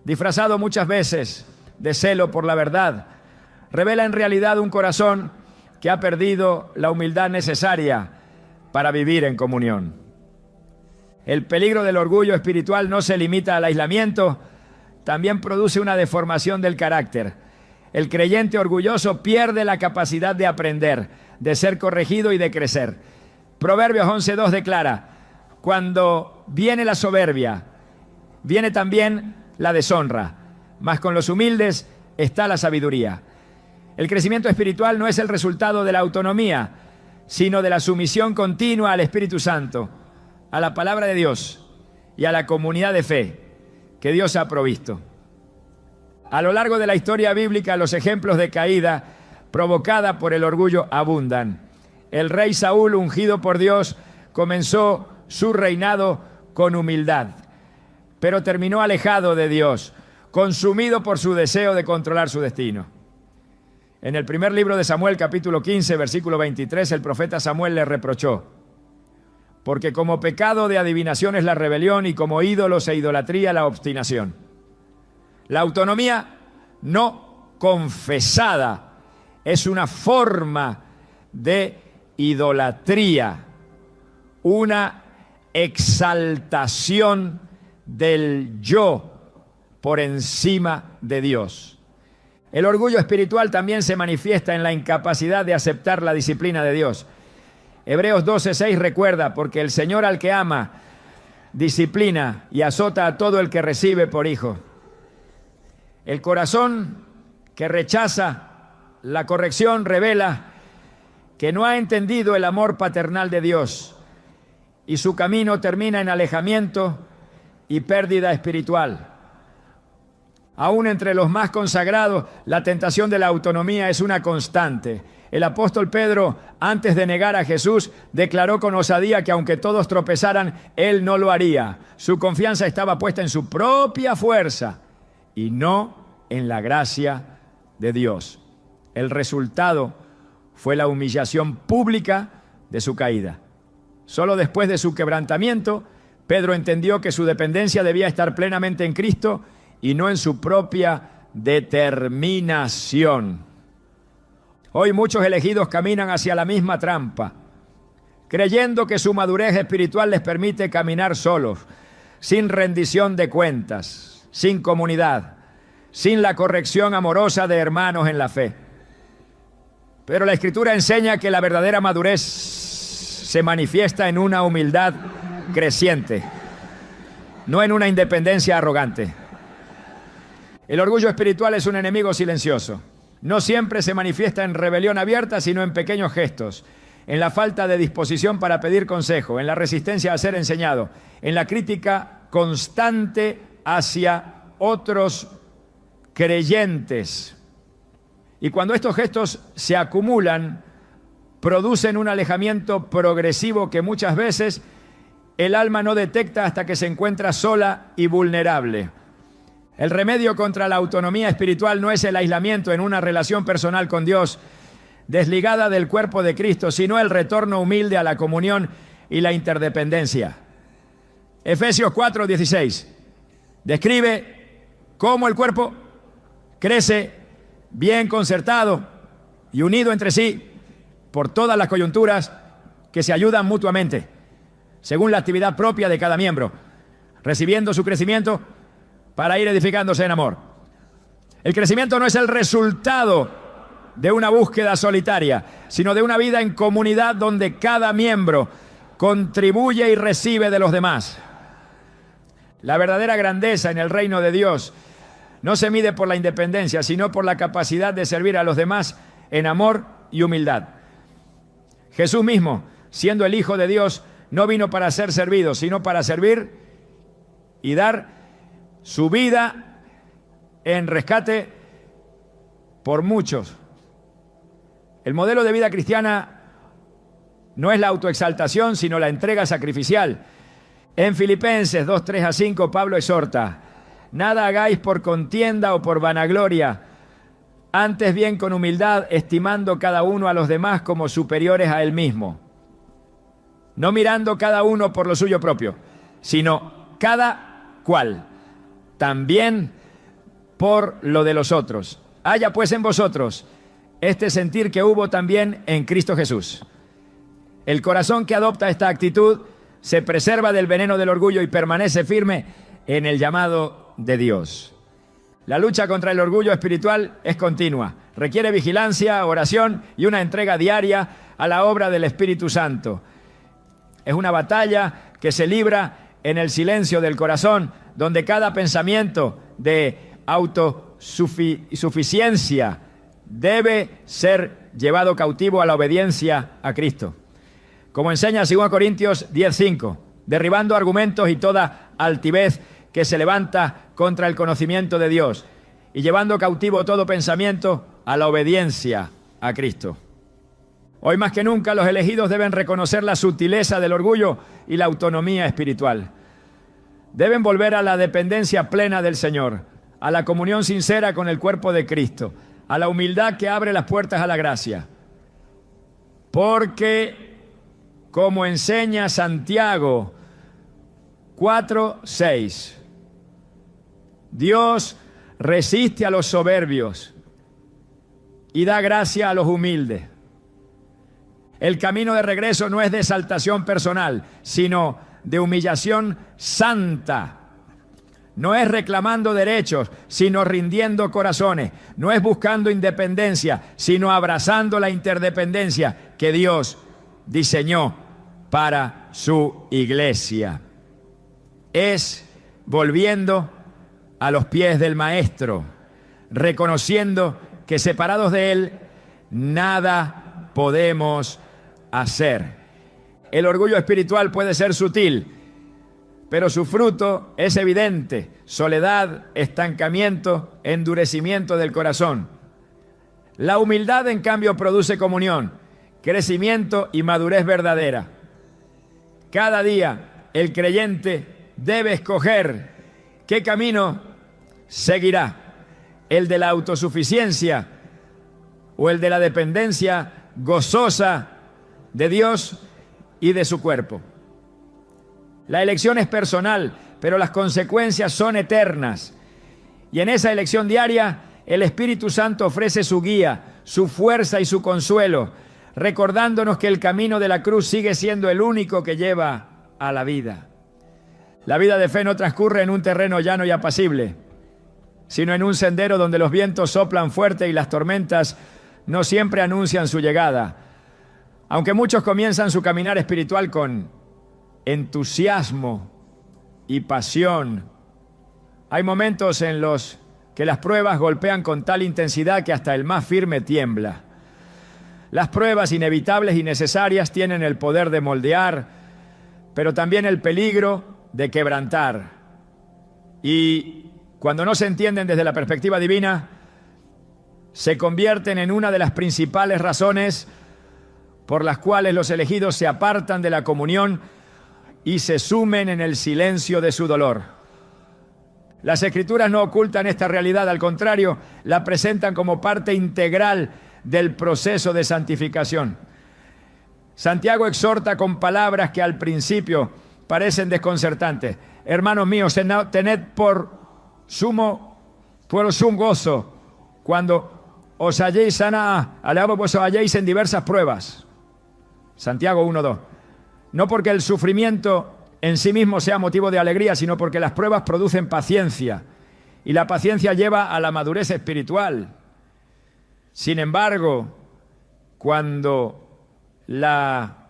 disfrazado muchas veces de celo por la verdad, revela en realidad un corazón que ha perdido la humildad necesaria para vivir en comunión. El peligro del orgullo espiritual no se limita al aislamiento, también produce una deformación del carácter. El creyente orgulloso pierde la capacidad de aprender, de ser corregido y de crecer. Proverbios 11:2 declara: cuando viene la soberbia, viene también la deshonra, mas con los humildes está la sabiduría. El crecimiento espiritual no es el resultado de la autonomía, sino de la sumisión continua al Espíritu Santo, a la palabra de Dios y a la comunidad de fe. que Dios ha provisto. A lo largo de la historia bíblica, los ejemplos de caída provocada por el orgullo abundan. El rey Saúl, ungido por Dios, comenzó su reinado con humildad, pero terminó alejado de Dios, consumido por su deseo de controlar su destino. En el primer libro de Samuel, capítulo 15, versículo 23, el profeta Samuel le reprochó: porque como pecado de adivinación es la rebelión y como ídolos e idolatría la obstinación. La autonomía no confesada es una forma de idolatría, una exaltación del yo por encima de Dios. El orgullo espiritual también se manifiesta en la incapacidad de aceptar la disciplina de Dios. Hebreos 12:6 recuerda: porque el Señor al que ama disciplina y azota a todo el que recibe por hijo. El corazón que rechaza la corrección revela que no ha entendido el amor paternal de Dios y su camino termina en alejamiento y pérdida espiritual. Aún entre los más consagrados, la tentación de la autonomía es una constante. El apóstol Pedro, antes de negar a Jesús, declaró con osadía que aunque todos tropezaran, él no lo haría. Su confianza estaba puesta en su propia fuerza y no en la gracia de Dios. El resultado fue la humillación pública de su caída. Solo después de su quebrantamiento, Pedro entendió que su dependencia debía estar plenamente en Cristo y no en su propia determinación. Hoy muchos elegidos caminan hacia la misma trampa, creyendo que su madurez espiritual les permite caminar solos, sin rendición de cuentas, sin comunidad, sin la corrección amorosa de hermanos en la fe. Pero la Escritura enseña que la verdadera madurez se manifiesta en una humildad creciente, no en una independencia arrogante. El orgullo espiritual es un enemigo silencioso. No siempre se manifiesta en rebelión abierta, sino en pequeños gestos, en la falta de disposición para pedir consejo, en la resistencia a ser enseñado, en la crítica constante hacia otros creyentes. Y cuando estos gestos se acumulan, producen un alejamiento progresivo que muchas veces el alma no detecta hasta que se encuentra sola y vulnerable. El remedio contra la autonomía espiritual no es el aislamiento en una relación personal con Dios, desligada del cuerpo de Cristo, sino el retorno humilde a la comunión y la interdependencia. Efesios 4:16 describe cómo el cuerpo crece bien concertado y unido entre sí por todas las coyunturas que se ayudan mutuamente, según la actividad propia de cada miembro, recibiendo su crecimiento para ir edificándose en amor. El crecimiento no es el resultado de una búsqueda solitaria, sino de una vida en comunidad donde cada miembro contribuye y recibe de los demás. La verdadera grandeza en el reino de Dios no se mide por la independencia, sino por la capacidad de servir a los demás en amor y humildad. Jesús mismo, siendo el Hijo de Dios, no vino para ser servido, sino para servir y dar su vida en rescate por muchos. El modelo de vida cristiana no es la autoexaltación, sino la entrega sacrificial. En Filipenses 2:3-5, Pablo exhorta: nada hagáis por contienda o por vanagloria, antes bien con humildad, estimando cada uno a los demás como superiores a él mismo, no mirando cada uno por lo suyo propio, sino cada cual también por lo de los otros. Haya pues en vosotros este sentir que hubo también en Cristo Jesús. El corazón que adopta esta actitud se preserva del veneno del orgullo y permanece firme en el llamado de Dios. La lucha contra el orgullo espiritual es continua. Requiere vigilancia, oración y una entrega diaria a la obra del Espíritu Santo. Es una batalla que se libra en el silencio del corazón, donde cada pensamiento de autosuficiencia debe ser llevado cautivo a la obediencia a Cristo. Como enseña 2 Corintios 10:5, derribando argumentos y toda altivez que se levanta contra el conocimiento de Dios y llevando cautivo todo pensamiento a la obediencia a Cristo. Hoy más que nunca los elegidos deben reconocer la sutileza del orgullo y la autonomía espiritual. Deben volver a la dependencia plena del Señor, a la comunión sincera con el cuerpo de Cristo, a la humildad que abre las puertas a la gracia. Porque, como enseña Santiago 4:6, Dios resiste a los soberbios y da gracia a los humildes. El camino de regreso no es de exaltación personal, sino de humillación santa. No es reclamando derechos, sino rindiendo corazones. No es buscando independencia, sino abrazando la interdependencia que Dios diseñó para su iglesia. Es volviendo a los pies del Maestro, reconociendo que separados de Él, nada podemos hacer. El orgullo espiritual puede ser sutil, pero su fruto es evidente: soledad, estancamiento, endurecimiento del corazón. La humildad, en cambio, produce comunión, crecimiento y madurez verdadera. Cada día el creyente debe escoger qué camino seguirá: el de la autosuficiencia o el de la dependencia gozosa de Dios y de su cuerpo. La elección es personal, pero las consecuencias son eternas. Y en esa elección diaria, el Espíritu Santo ofrece su guía, su fuerza y su consuelo, recordándonos que el camino de la cruz sigue siendo el único que lleva a la vida. La vida de fe no transcurre en un terreno llano y apacible, sino en un sendero donde los vientos soplan fuerte y las tormentas no siempre anuncian su llegada. Aunque muchos comienzan su caminar espiritual con entusiasmo y pasión, hay momentos en los que las pruebas golpean con tal intensidad que hasta el más firme tiembla. Las pruebas, inevitables y necesarias, tienen el poder de moldear, pero también el peligro de quebrantar. Y cuando no se entienden desde la perspectiva divina, se convierten en una de las principales razones por las cuales los elegidos se apartan de la comunión y se sumen en el silencio de su dolor. Las Escrituras no ocultan esta realidad, al contrario, la presentan como parte integral del proceso de santificación. Santiago exhorta con palabras que al principio parecen desconcertantes. Hermanos míos, tened por sumo gozo cuando os halléis en diversas pruebas. Santiago 1:2. No porque el sufrimiento en sí mismo sea motivo de alegría, sino porque las pruebas producen paciencia, y la paciencia lleva a la madurez espiritual. Sin embargo, cuando la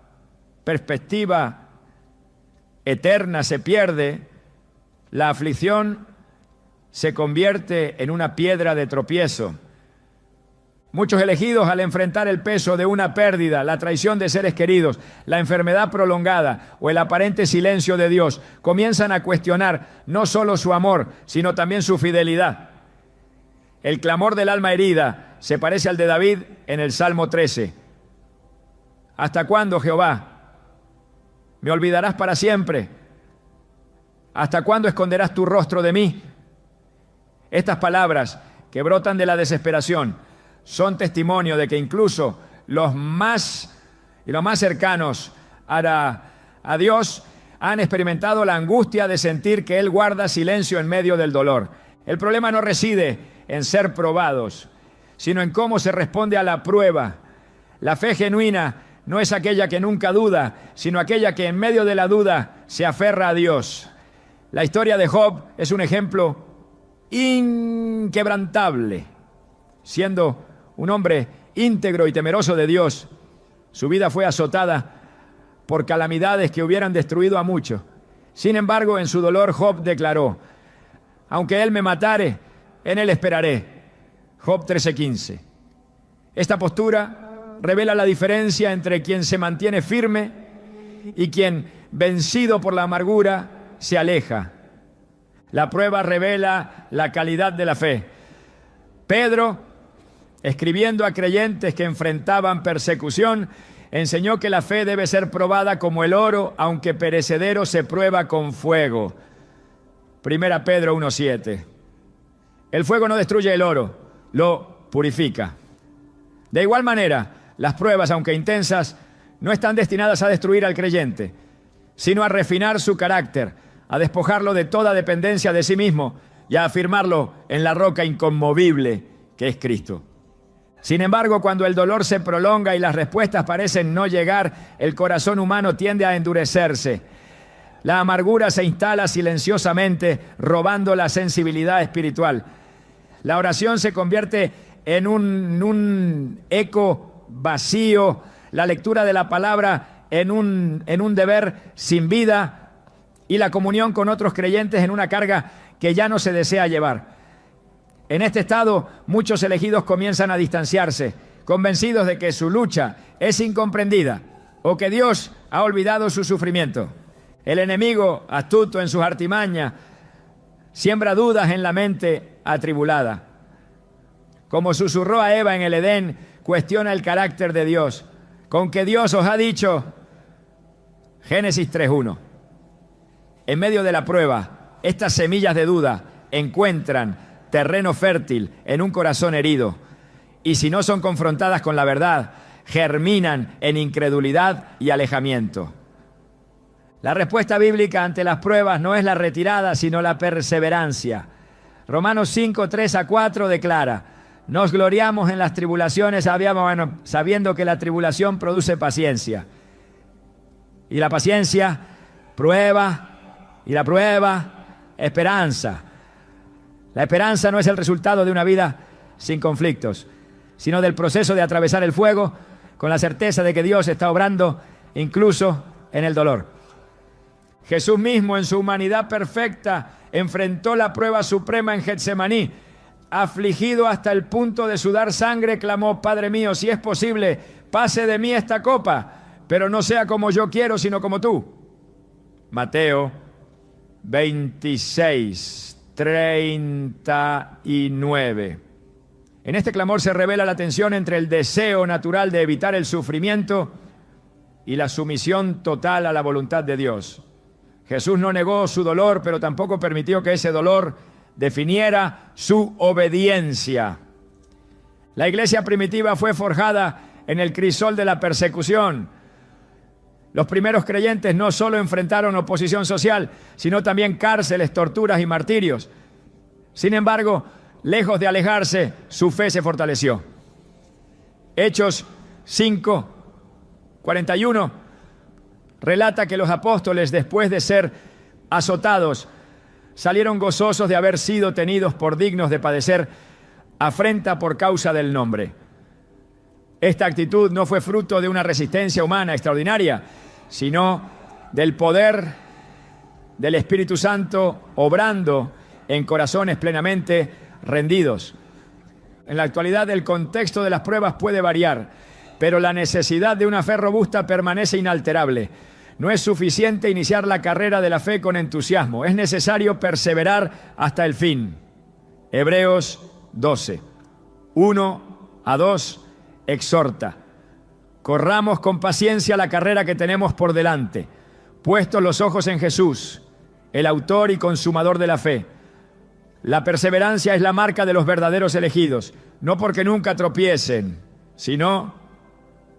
perspectiva eterna se pierde, la aflicción se convierte en una piedra de tropiezo. Muchos elegidos, al enfrentar el peso de una pérdida, la traición de seres queridos, la enfermedad prolongada o el aparente silencio de Dios, comienzan a cuestionar no solo su amor, sino también su fidelidad. El clamor del alma herida se parece al de David en el Salmo 13. ¿Hasta cuándo, Jehová? ¿Me olvidarás para siempre? ¿Hasta cuándo esconderás tu rostro de mí? Estas palabras, que brotan de la desesperación, son testimonio de que incluso los más cercanos a Dios han experimentado la angustia de sentir que Él guarda silencio en medio del dolor. El problema no reside en ser probados, sino en cómo se responde a la prueba. La fe genuina no es aquella que nunca duda, sino aquella que en medio de la duda se aferra a Dios. La historia de Job es un ejemplo inquebrantable. Siendo un hombre íntegro y temeroso de Dios, su vida fue azotada por calamidades que hubieran destruido a muchos. Sin embargo, en su dolor, Job declaró: aunque Él me matare, en Él esperaré. Job 13:15. Esta postura revela la diferencia entre quien se mantiene firme y quien, vencido por la amargura, se aleja. La prueba revela la calidad de la fe. Pedro, escribiendo a creyentes que enfrentaban persecución, enseñó que la fe debe ser probada como el oro, aunque perecedero, se prueba con fuego. Primera Pedro 1:7. El fuego no destruye el oro, lo purifica. De igual manera, las pruebas, aunque intensas, no están destinadas a destruir al creyente, sino a refinar su carácter, a despojarlo de toda dependencia de sí mismo y a afirmarlo en la roca inconmovible que es Cristo. Sin embargo, cuando el dolor se prolonga y las respuestas parecen no llegar, el corazón humano tiende a endurecerse. La amargura se instala silenciosamente, robando la sensibilidad espiritual. La oración se convierte en un eco vacío, la lectura de la palabra en un deber sin vida y la comunión con otros creyentes en una carga que ya no se desea llevar. En este estado, muchos elegidos comienzan a distanciarse, convencidos de que su lucha es incomprendida o que Dios ha olvidado su sufrimiento. El enemigo, astuto en sus artimañas, siembra dudas en la mente atribulada. Como susurró a Eva en el Edén, cuestiona el carácter de Dios. Con que Dios os ha dicho, Génesis 3:1. En medio de la prueba, estas semillas de duda encuentran terreno fértil en un corazón herido, y si no son confrontadas con la verdad, germinan en incredulidad y alejamiento. La respuesta bíblica ante las pruebas no es la retirada, sino la perseverancia. Romanos 5:3-4 declara: nos gloriamos en las tribulaciones, sabiendo que la tribulación produce paciencia. Y la paciencia, prueba, y la prueba, esperanza. La esperanza no es el resultado de una vida sin conflictos, sino del proceso de atravesar el fuego con la certeza de que Dios está obrando incluso en el dolor. Jesús mismo, en su humanidad perfecta, enfrentó la prueba suprema en Getsemaní. Afligido hasta el punto de sudar sangre, clamó: Padre mío, si es posible, pase de mí esta copa, pero no sea como yo quiero, sino como tú. Mateo 26:39. En este clamor se revela la tensión entre el deseo natural de evitar el sufrimiento y la sumisión total a la voluntad de Dios. Jesús no negó su dolor, pero tampoco permitió que ese dolor definiera su obediencia. La iglesia primitiva fue forjada en el crisol de la persecución. Los primeros creyentes no solo enfrentaron oposición social, sino también cárceles, torturas y martirios. Sin embargo, lejos de alejarse, su fe se fortaleció. Hechos 5:41 relata que los apóstoles, después de ser azotados, salieron gozosos de haber sido tenidos por dignos de padecer afrenta por causa del nombre. Esta actitud no fue fruto de una resistencia humana extraordinaria, sino del poder del Espíritu Santo obrando en corazones plenamente rendidos. En la actualidad, el contexto de las pruebas puede variar, pero la necesidad de una fe robusta permanece inalterable. No es suficiente iniciar la carrera de la fe con entusiasmo, es necesario perseverar hasta el fin. Hebreos 12, 1-2 exhorta: corramos con paciencia la carrera que tenemos por delante, puestos los ojos en Jesús, el autor y consumador de la fe. La perseverancia es la marca de los verdaderos elegidos, no porque nunca tropiecen, sino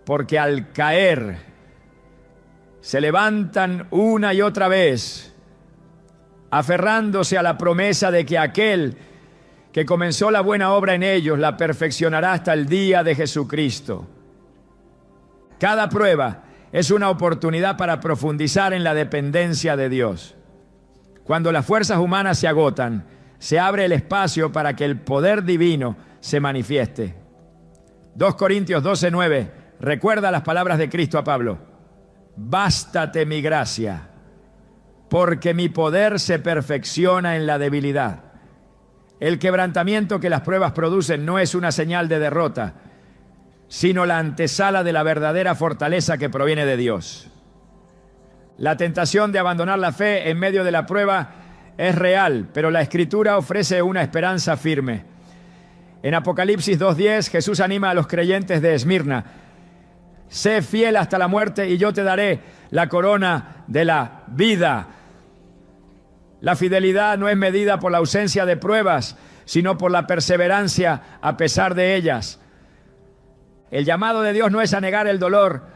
porque al caer se levantan una y otra vez, aferrándose a la promesa de que aquel que comenzó la buena obra en ellos la perfeccionará hasta el día de Jesucristo. Cada prueba es una oportunidad para profundizar en la dependencia de Dios. Cuando las fuerzas humanas se agotan, se abre el espacio para que el poder divino se manifieste. 2 Corintios 12:9 recuerda las palabras de Cristo a Pablo: bástate mi gracia, porque mi poder se perfecciona en la debilidad. El quebrantamiento que las pruebas producen no es una señal de derrota, sino la antesala de la verdadera fortaleza que proviene de Dios. La tentación de abandonar la fe en medio de la prueba es real, pero la Escritura ofrece una esperanza firme. En Apocalipsis 2:10, Jesús anima a los creyentes de Esmirna: sé fiel hasta la muerte y yo te daré la corona de la vida. La fidelidad no es medida por la ausencia de pruebas, sino por la perseverancia a pesar de ellas. El llamado de Dios no es a negar el dolor,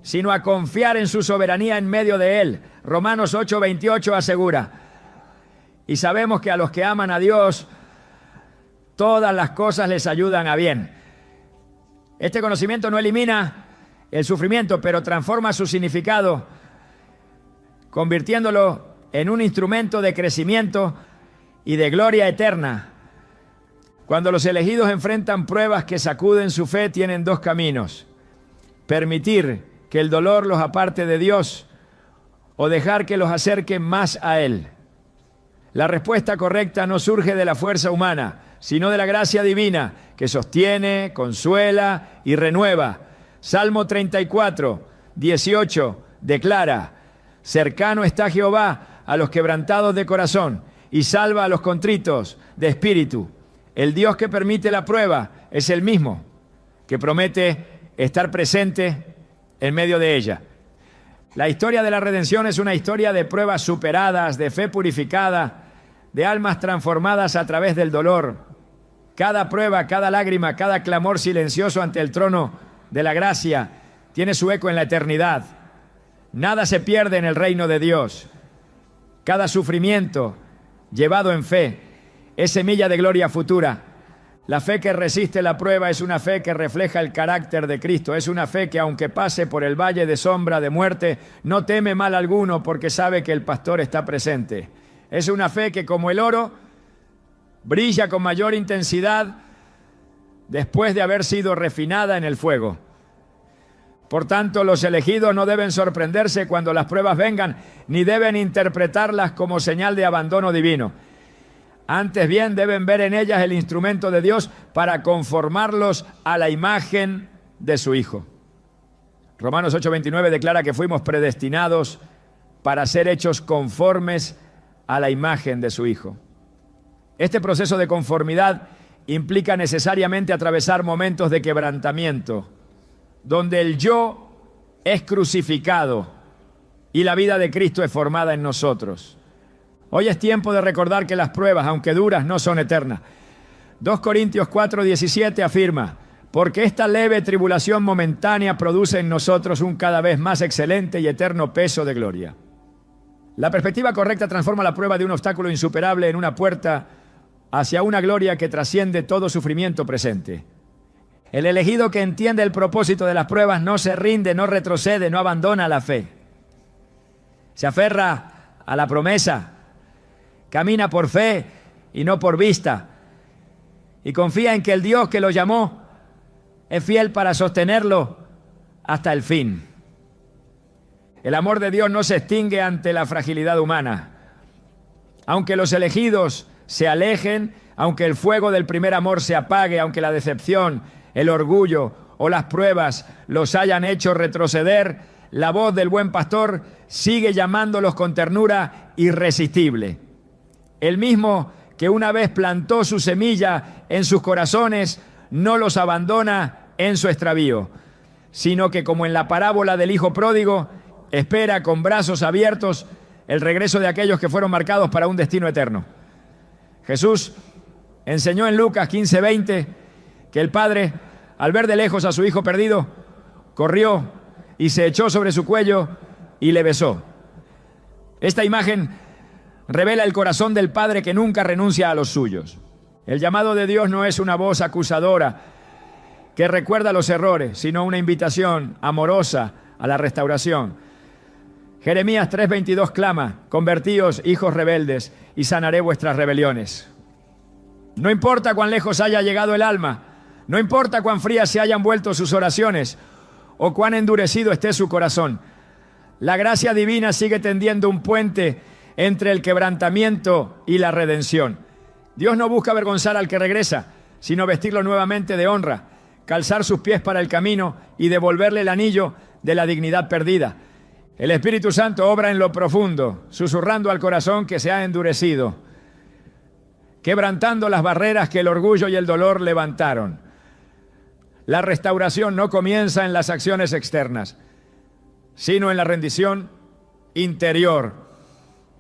sino a confiar en su soberanía en medio de él. Romanos 8:28 asegura: y sabemos que a los que aman a Dios, todas las cosas les ayudan a bien. Este conocimiento no elimina el sufrimiento, pero transforma su significado, convirtiéndolo en un instrumento de crecimiento y de gloria eterna. Cuando los elegidos enfrentan pruebas que sacuden su fe, tienen dos caminos: permitir que el dolor los aparte de Dios o dejar que los acerque más a Él. La respuesta correcta no surge de la fuerza humana, sino de la gracia divina que sostiene, consuela y renueva. Salmo 34:18 declara: cercano está Jehová a los quebrantados de corazón y salva a los contritos de espíritu. El Dios que permite la prueba es el mismo que promete estar presente en medio de ella. La historia de la redención es una historia de pruebas superadas, de fe purificada, de almas transformadas a través del dolor. Cada prueba, cada lágrima, cada clamor silencioso ante el trono de la gracia tiene su eco en la eternidad. Nada se pierde en el reino de Dios. Cada sufrimiento llevado en fe es semilla de gloria futura. La fe que resiste la prueba es una fe que refleja el carácter de Cristo. Es una fe que, aunque pase por el valle de sombra de muerte, no teme mal alguno porque sabe que el pastor está presente. Es una fe que, como el oro, brilla con mayor intensidad después de haber sido refinada en el fuego. Por tanto, los elegidos no deben sorprenderse cuando las pruebas vengan, ni deben interpretarlas como señal de abandono divino. Antes bien, deben ver en ellas el instrumento de Dios para conformarlos a la imagen de su Hijo. Romanos 8:29 declara que fuimos predestinados para ser hechos conformes a la imagen de su Hijo. Este proceso de conformidad implica necesariamente atravesar momentos de quebrantamiento, donde el yo es crucificado y la vida de Cristo es formada en nosotros. Hoy es tiempo de recordar que las pruebas, aunque duras, no son eternas. 2 Corintios 4:17 afirma: porque esta leve tribulación momentánea produce en nosotros un cada vez más excelente y eterno peso de gloria. La perspectiva correcta transforma la prueba de un obstáculo insuperable en una puerta hacia una gloria que trasciende todo sufrimiento presente. El elegido que entiende el propósito de las pruebas no se rinde, no retrocede, no abandona la fe. Se aferra a la promesa, camina por fe y no por vista, y confía en que el Dios que lo llamó es fiel para sostenerlo hasta el fin. El amor de Dios no se extingue ante la fragilidad humana. Aunque los elegidos se alejen, aunque el fuego del primer amor se apague, aunque la decepción, el orgullo o las pruebas los hayan hecho retroceder, la voz del buen pastor sigue llamándolos con ternura irresistible. El mismo que una vez plantó su semilla en sus corazones no los abandona en su extravío, sino que, como en la parábola del hijo pródigo, espera con brazos abiertos el regreso de aquellos que fueron marcados para un destino eterno. Jesús enseñó en Lucas 15:20 que el padre, al ver de lejos a su hijo perdido, corrió y se echó sobre su cuello y le besó. Esta imagen revela el corazón del padre que nunca renuncia a los suyos. El llamado de Dios no es una voz acusadora que recuerda los errores, sino una invitación amorosa a la restauración. Jeremías 3:22 clama: convertíos, hijos rebeldes, y sanaré vuestras rebeliones. No importa cuán lejos haya llegado el alma, no importa cuán frías se hayan vuelto sus oraciones o cuán endurecido esté su corazón, la gracia divina sigue tendiendo un puente entre el quebrantamiento y la redención. Dios no busca avergonzar al que regresa, sino vestirlo nuevamente de honra, calzar sus pies para el camino y devolverle el anillo de la dignidad perdida. El Espíritu Santo obra en lo profundo, susurrando al corazón que se ha endurecido, quebrantando las barreras que el orgullo y el dolor levantaron. La restauración no comienza en las acciones externas, sino en la rendición interior.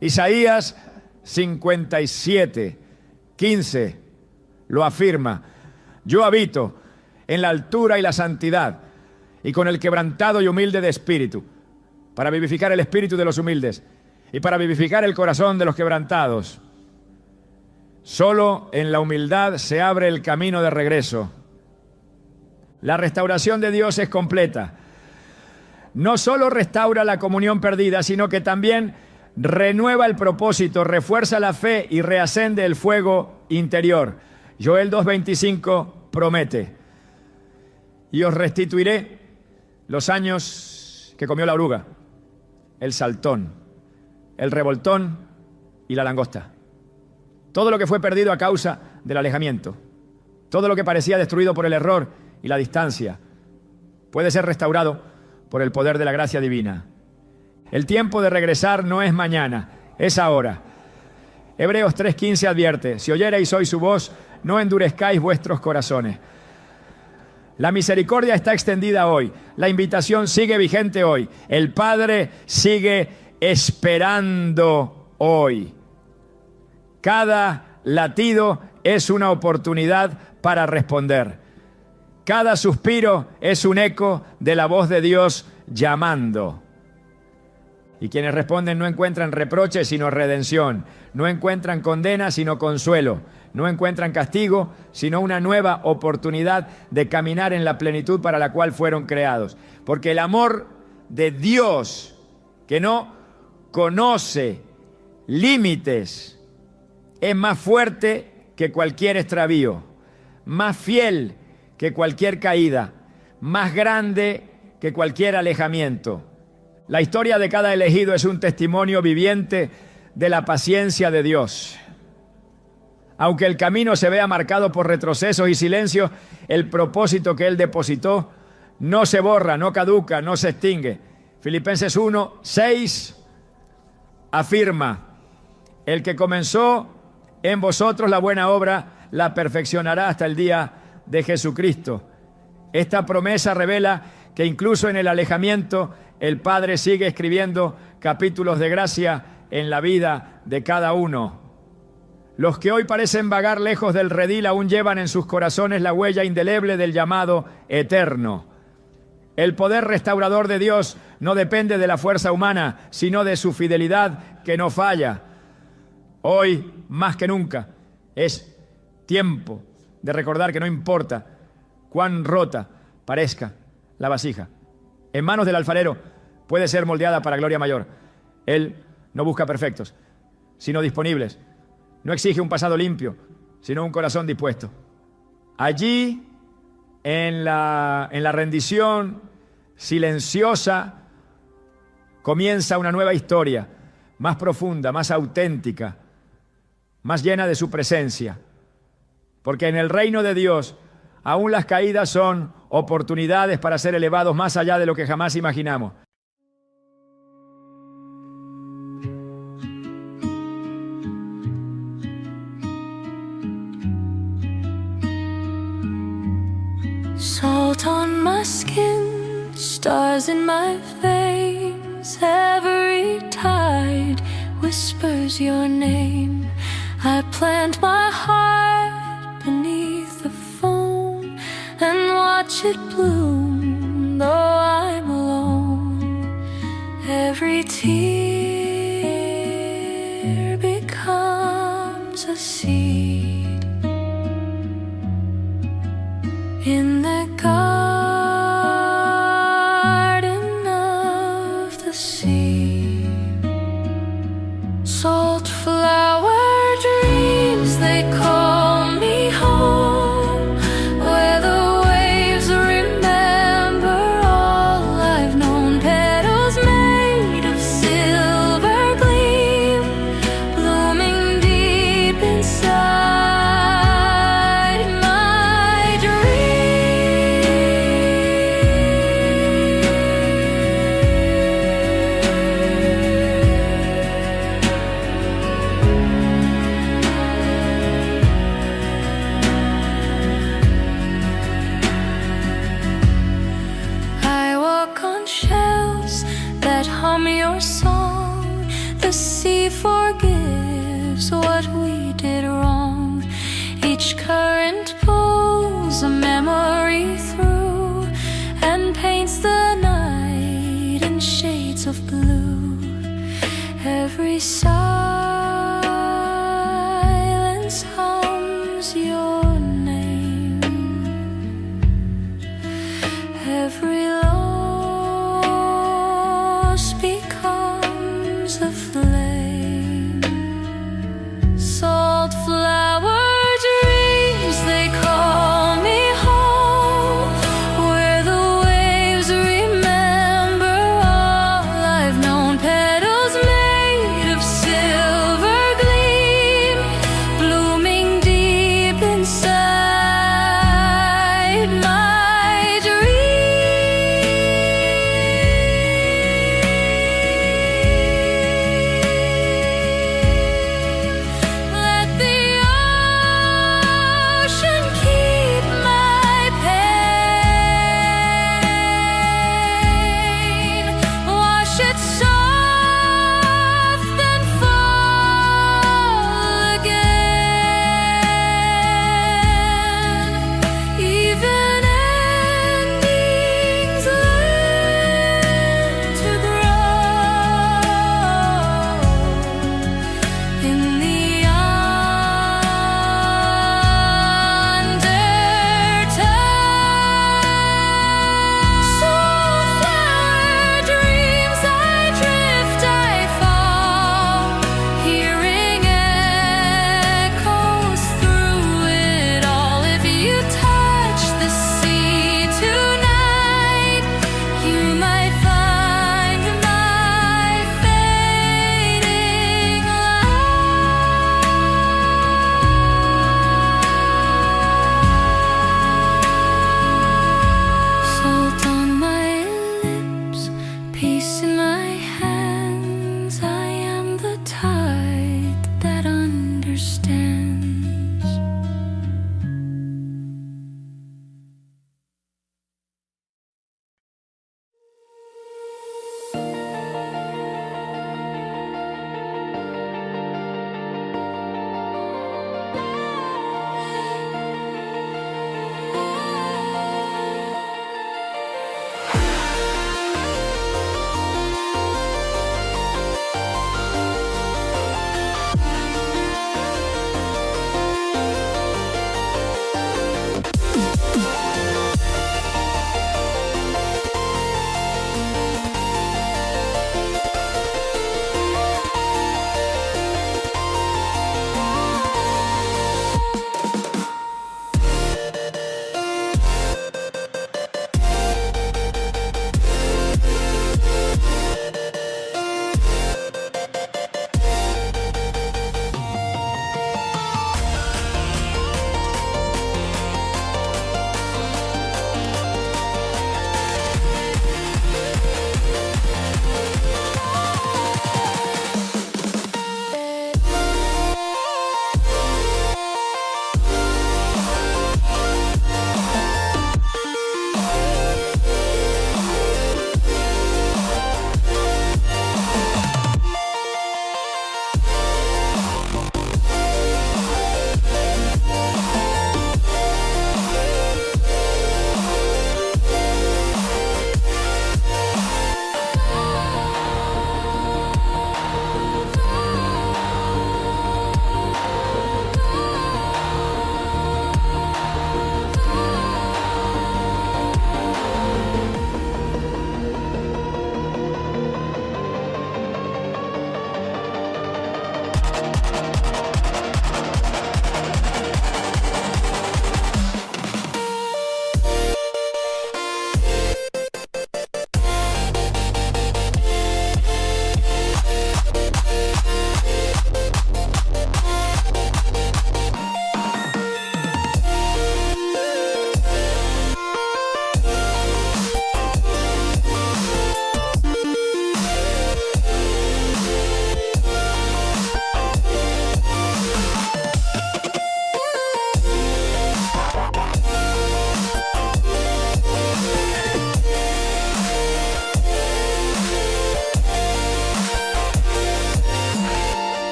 Isaías 57:15 lo afirma: yo habito en la altura y la santidad, y con el quebrantado y humilde de espíritu, para vivificar el espíritu de los humildes y para vivificar el corazón de los quebrantados. Solo en la humildad se abre el camino de regreso. La restauración de Dios es completa. No solo restaura la comunión perdida, sino que también renueva el propósito, refuerza la fe y reacende el fuego interior. Joel 2:25 promete: y os restituiré los años que comió la oruga, el saltón, el revoltón y la langosta. Todo lo que fue perdido a causa del alejamiento, todo lo que parecía destruido por el error y la distancia, puede ser restaurado por el poder de la gracia divina. El tiempo de regresar no es mañana, es ahora. Hebreos 3:15 advierte: si oyereis hoy su voz, no endurezcáis vuestros corazones. La misericordia está extendida hoy, la invitación sigue vigente hoy, el Padre sigue esperando hoy. Cada latido es una oportunidad para responder. Cada suspiro es un eco de la voz de Dios llamando. Y quienes responden no encuentran reproche, sino redención. No encuentran condena, sino consuelo. No encuentran castigo, sino una nueva oportunidad de caminar en la plenitud para la cual fueron creados. Porque el amor de Dios, que no conoce límites, es más fuerte que cualquier extravío, más fiel que cualquier caída, más grande que cualquier alejamiento. La historia de cada elegido es un testimonio viviente de la paciencia de Dios. Aunque el camino se vea marcado por retrocesos y silencios, el propósito que Él depositó no se borra, no caduca, no se extingue. Filipenses 1:6 afirma: el que comenzó en vosotros la buena obra, la perfeccionará hasta el día de Jesucristo. Esta promesa revela que incluso en el alejamiento, el Padre sigue escribiendo capítulos de gracia en la vida de cada uno. Los que hoy parecen vagar lejos del redil aún llevan en sus corazones la huella indeleble del llamado eterno. El poder restaurador de Dios no depende de la fuerza humana, sino de su fidelidad que no falla. Hoy, más que nunca, es tiempo de recordar que no importa cuán rota parezca la vasija, en manos del alfarero puede ser moldeada para gloria mayor. Él no busca perfectos, sino disponibles. No exige un pasado limpio, sino un corazón dispuesto. Allí, en la rendición silenciosa, comienza una nueva historia, más profunda, más auténtica, más llena de su presencia. Porque en el reino de Dios, aún las caídas son oportunidades para ser elevados más allá de lo que jamás imaginamos. Salt on my skin, stars in my veins, every tide whispers your name. I plant my heart beneath the foam and watch it bloom, though I'm alone. Every tear becomes a seed.